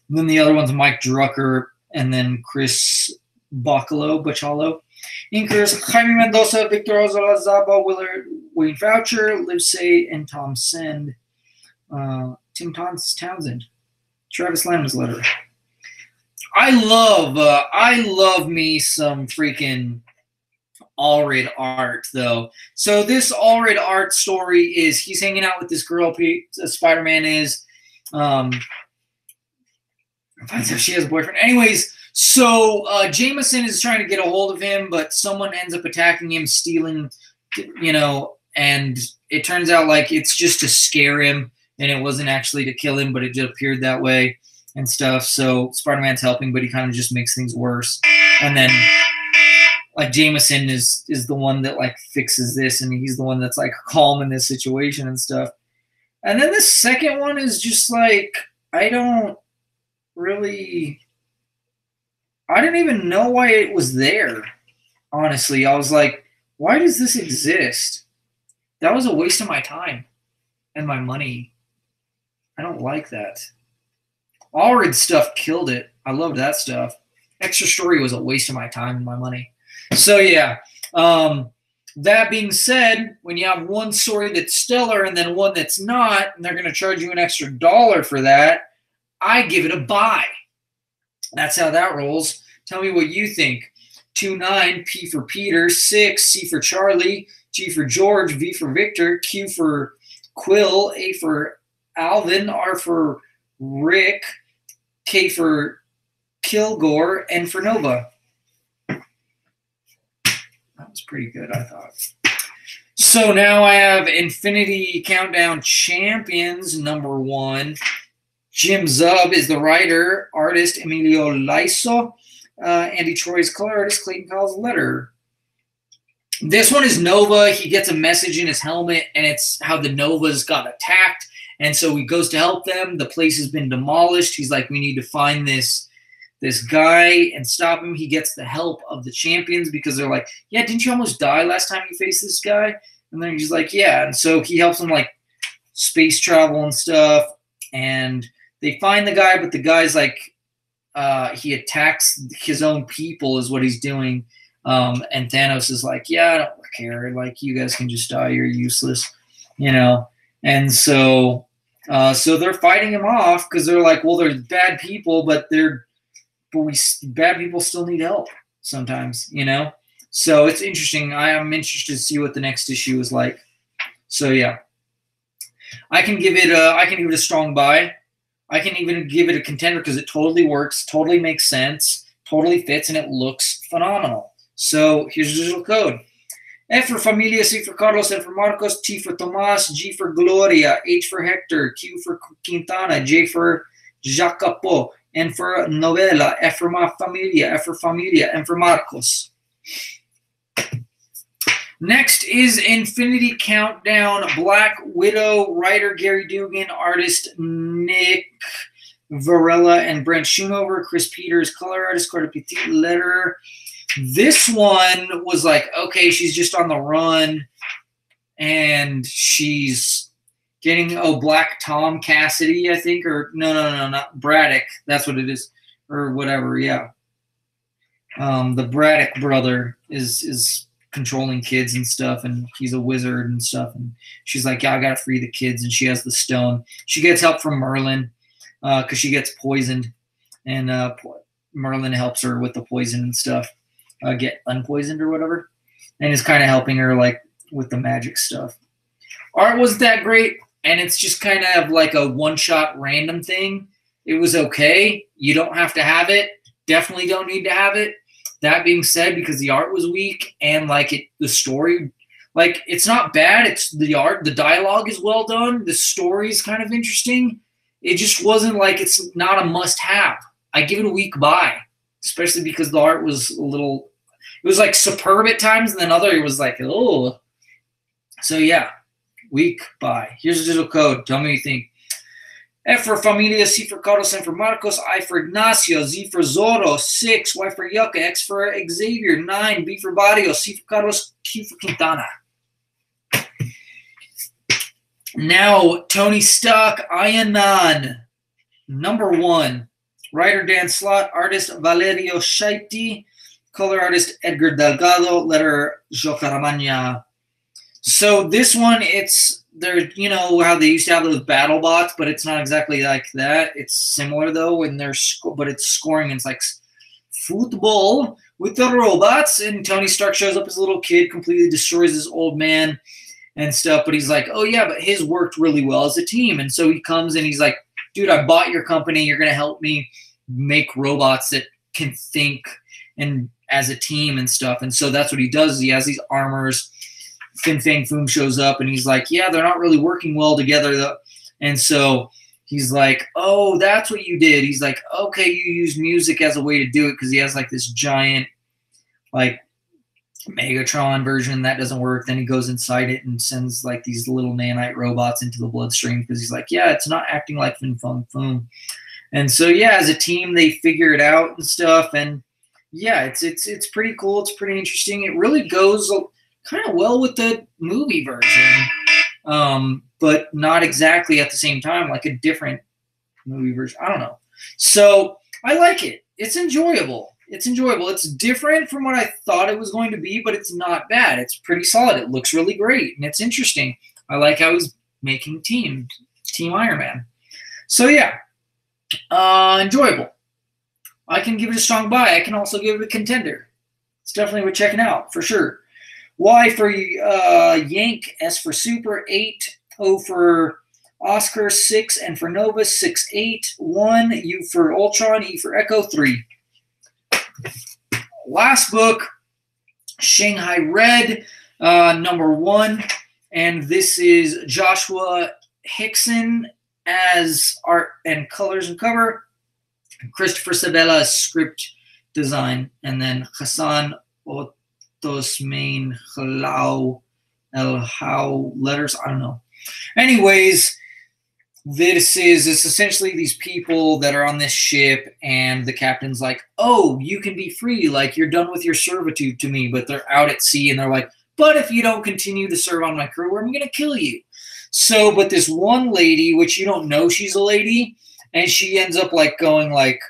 And then the other one's Mike Drucker and then Chris Bacalo. Inkers Jaime Mendoza, Victor Ozalazaba, Willard Wayne Foucher, Livesay, and Tom Send. Tim Townsend. Travis Lamb's letter. I love me some freaking Allred art, though. So this Allred art story is he's hanging out with this girl, Spider-Man is. Finds out she has a boyfriend. Anyways, so Jameson is trying to get a hold of him, but someone ends up attacking him, stealing, and it turns out like it's just to scare him, and it wasn't actually to kill him, but it just appeared that way and stuff. So Spider-Man's helping, but he kind of just makes things worse. And then like Jameson is the one that like fixes this, and he's the one that's like calm in this situation and stuff. And then the second one is just like, I didn't even know why it was there. Honestly, I was like, why does this exist? That was a waste of my time and my money. I don't like that. Allred stuff killed it. I loved that stuff. Extra Story was a waste of my time and my money. So yeah, that being said, when you have one story that's stellar and then one that's not, and they're going to charge you an extra $1 for that, I give it a buy. That's how that rolls. Tell me what you think. 2-9, P for Peter, 6, C for Charlie, G for George, V for Victor, Q for Quill, A for Alvin, R for Rick, K for Kilgore, N for Nova. That was pretty good, I thought. So now I have Infinity Countdown Champions #1. Jim Zub is the writer, artist Emilio Laiso, Andy Troy's color artist, Clayton Kyle's letter. This one is Nova. He gets a message in his helmet, and it's how the Novas got attacked. And so he goes to help them. The place has been demolished. He's like, we need to find this guy and stop him. He gets the help of the champions because they're like, yeah, didn't you almost die last time you faced this guy? And then he's like, yeah. And so he helps them like space travel and stuff. And they find the guy, but the guy's like, he attacks his own people is what he's doing. And Thanos is like, yeah, I don't care. Like, you guys can just die. You're useless, And so they're fighting him off because they're like, well, they're bad people, but bad people still need help sometimes, So it's interesting. I am interested to see what the next issue is like. So yeah, I can give it a strong buy. I can even give it a contender because it totally works, totally makes sense, totally fits, and it looks phenomenal. So here's the digital code. F for Familia, C for Carlos, N for Marcos, T for Tomas, G for Gloria, H for Hector, Q for Quintana, J for Jacopo, N for Novela, F for Ma Familia, F for Familia, N for Marcos. Next is Infinity Countdown, Black Widow, writer Gary Dugan, artist Nick Varela and Brent Schoonover, Chris Peters, color artist, Carter Petit, letterer. This one was like, okay, she's just on the run, and she's getting, Black Tom Cassidy, I think, or no, not Braddock. That's what it is, or whatever, yeah. The Braddock brother is controlling kids and stuff, and he's a wizard and stuff, and she's like, yeah, I gotta free the kids, and she has the stone. She gets help from Merlin, because she gets poisoned, and Merlin helps her with the poison and stuff. Get unpoisoned or whatever, and is kind of helping her like with the magic stuff. Art wasn't that great, and it's just kind of like a one-shot random thing. It was okay. You don't have to have it. Definitely don't need to have it. That being said, because the art was weak and like the story, like it's not bad. It's the art, the dialogue is well done. The story is kind of interesting. It just wasn't like, it's not a must-have. I give it a weak buy, especially because the art was a little. It was like superb at times, and then other it was like, oh. So yeah, weak buy. Here's a digital code. Tell me what you think. F for Familia, C for Carlos, N for Marcos, I for Ignacio, Z for Zorro, 6, Y for Yucca, X for Xavier, 9, B for Barrio, C for Carlos, Q for Quintana. Now, Tony Stark, Ayanan, number 1. Writer Dan Slott, artist Valerio Shaiti, color artist Edgar Delgado, letterer Jo Caramagna. So this one, it's there. You know how they used to have those battle bots, but it's not exactly like that. It's similar though, when they're but it's scoring. And it's like football with the robots. And Tony Stark shows up as a little kid, completely destroys this old man and stuff. But he's like, oh yeah, but his worked really well as a team. And so he comes and he's like, dude, I bought your company. You're gonna help me make robots that can think and as a team and stuff. And so that's what he does. He has these armors. Fin Fang Foom shows up and he's like, yeah, they're not really working well together though. And so he's like, oh, that's what you did. He's like, okay, you use music as a way to do it, because he has like this giant like Megatron version that doesn't work. Then he goes inside it and sends like these little nanite robots into the bloodstream, because he's like, yeah, it's not acting like Fin Fang Foom. And so yeah, as a team they figure it out and stuff. And yeah, it's pretty cool. It's pretty interesting. It really goes kind of well with the movie version, but not exactly at the same time, like a different movie version. I don't know. So I like it. It's enjoyable. It's enjoyable. It's different from what I thought it was going to be, but it's not bad. It's pretty solid. It looks really great, and it's interesting. I like how he's making Team Iron Man. So yeah, enjoyable. I can give it a strong buy. I can also give it a contender. It's definitely worth checking out for sure. Y for Yank, S for Super, 8, O for Oscar, 6, N for Nova, 6, 8, 1, U for Ultron, E for Echo, 3. Last book, Shanghai Red, number 1, and this is Joshua Hickson as art and colors and cover, Christopher Sabella as script design, and then Hassan Tosmain Halau El How letters. I don't know. Anyways, it's essentially these people that are on this ship, and the captain's like, oh, you can be free. Like, you're done with your servitude to me. But they're out at sea, and they're like, but if you don't continue to serve on my crew, I'm going to kill you. So, but this one lady, which you don't know she's a lady, and she ends up like going like,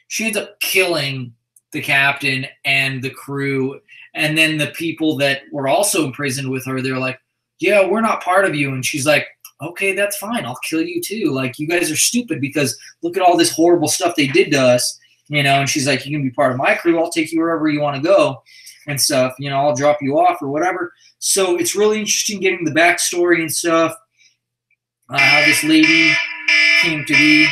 she ends up killing the captain and the crew. And then the people that were also imprisoned with her, they're like, yeah, we're not part of you. And she's like, okay, that's fine. I'll kill you too. Like, you guys are stupid because look at all this horrible stuff they did to us, you know. And she's like, you can be part of my crew. I'll take you wherever you want to go and stuff. You know, I'll drop you off or whatever. So it's really interesting getting the backstory and stuff, how this lady came to be.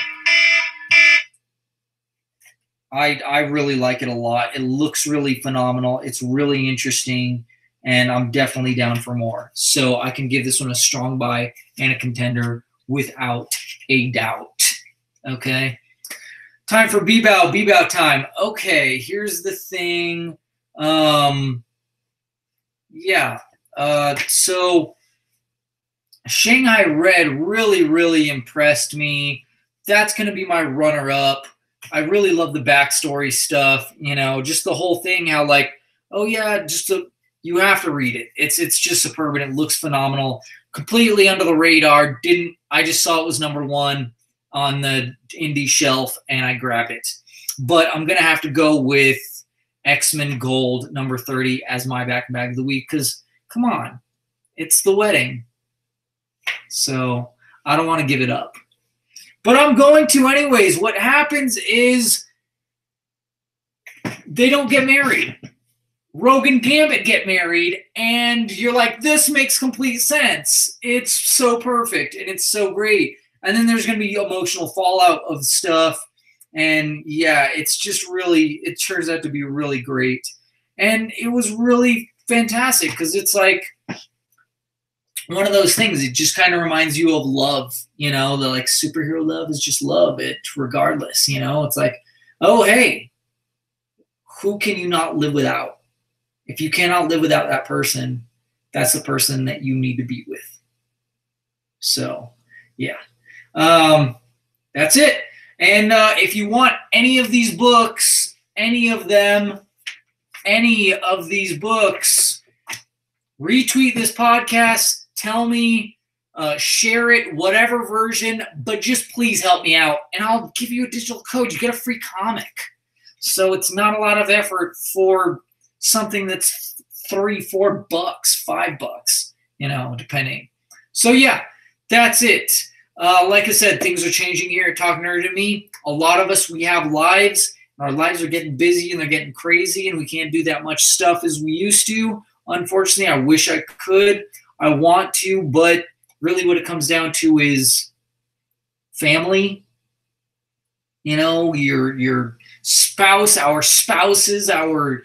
I really like it a lot. It looks really phenomenal. It's really interesting. and I'm definitely down for more. So I can give this one a strong buy and a contender without a doubt. Okay. Time for B-Bow. B-Bow time. Okay, here's the thing. So Shanghai Red really, really impressed me. That's going to be my runner-up. I really love the backstory stuff, just the whole thing, how like, oh yeah, you have to read it. It's just superb, and it looks phenomenal. Completely under the radar. I just saw it was #1 on the indie shelf, and I grabbed it. But I'm going to have to go with X-Men Gold #30 as my back bag of the week, because, come on, it's The Wedding. So I don't want to give it up. But I'm going to anyways. What happens is they don't get married. Rogue and Gambit get married, and you're like, this makes complete sense. It's so perfect, and it's so great. And then there's going to be emotional fallout of stuff. And yeah, it's just really, it turns out to be really great. And it was really fantastic, because it's like one of those things. It just kind of reminds you of love, the like superhero love is just love it regardless. It's like, oh, hey, who can you not live without? If you cannot live without that person, that's the person that you need to be with. So, yeah. That's it. And if you want any of these books, any of these books, retweet this podcast, tell me, share it, whatever version, but just please help me out, and I'll give you a digital code. You get a free comic. So it's not a lot of effort for something that's $3, $4, $5, depending. So yeah, that's it. Like I said, things are changing here at Talk Nerd to Me. A lot of us, we have lives. Our lives are getting busy, and they're getting crazy, and we can't do that much stuff as we used to. Unfortunately, I wish I could. I want to, but really what it comes down to is family. Your spouse, our spouses, their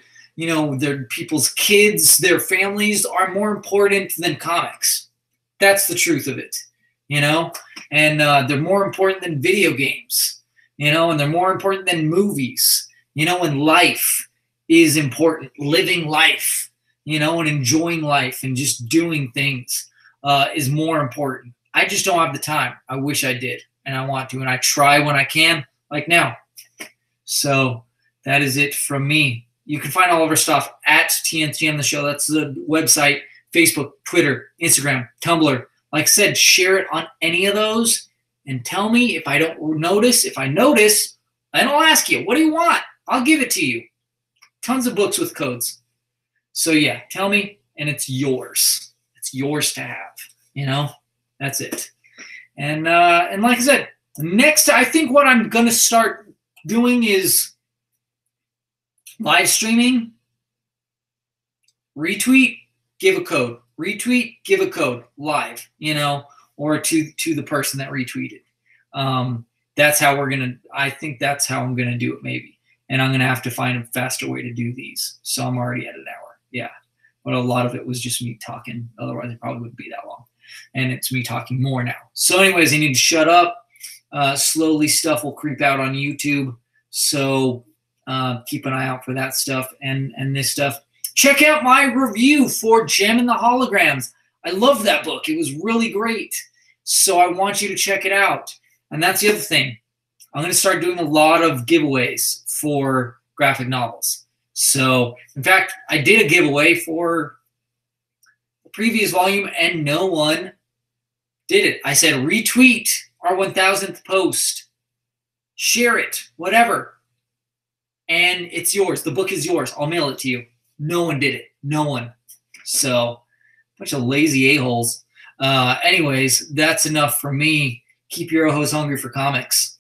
people's kids, their families are more important than comics. That's the truth of it. And they're more important than video games, and they're more important than movies, and life is important. Living life, and enjoying life and just doing things is more important. I just don't have the time. I wish I did, and I want to, and I try when I can, like now. So that is it from me. You can find all of our stuff at TNTMTheShow. That's the website, Facebook, Twitter, Instagram, Tumblr. Like I said, share it on any of those and tell me if I don't notice. If I notice, then I'll ask you, what do you want? I'll give it to you. Tons of books with codes. So yeah, tell me, and it's yours. It's yours to have. That's it. And like I said, next, I think what I'm going to start doing is live streaming, retweet, give a code. Retweet, give a code live, or to the person that retweeted. That's how I think that's how I'm going to do it, maybe. And I'm going to have to find a faster way to do these. So I'm already at an hour. Yeah. But a lot of it was just me talking. Otherwise, it probably wouldn't be that long. And it's me talking more now. So anyways, I need to shut up. Slowly stuff will creep out on YouTube. So keep an eye out for that stuff and this stuff. Check out my review for Gem and the Holograms. I love that book. It was really great. So I want you to check it out. And that's the other thing. I'm going to start doing a lot of giveaways for graphic novels. So, in fact, I did a giveaway for the previous volume, and no one did it. I said, retweet our 1000th post. Share it, whatever. And it's yours. The book is yours. I'll mail it to you. No one did it. No one. So, bunch of lazy a-holes. Anyways, that's enough for me. Keep your hoes hungry for comics.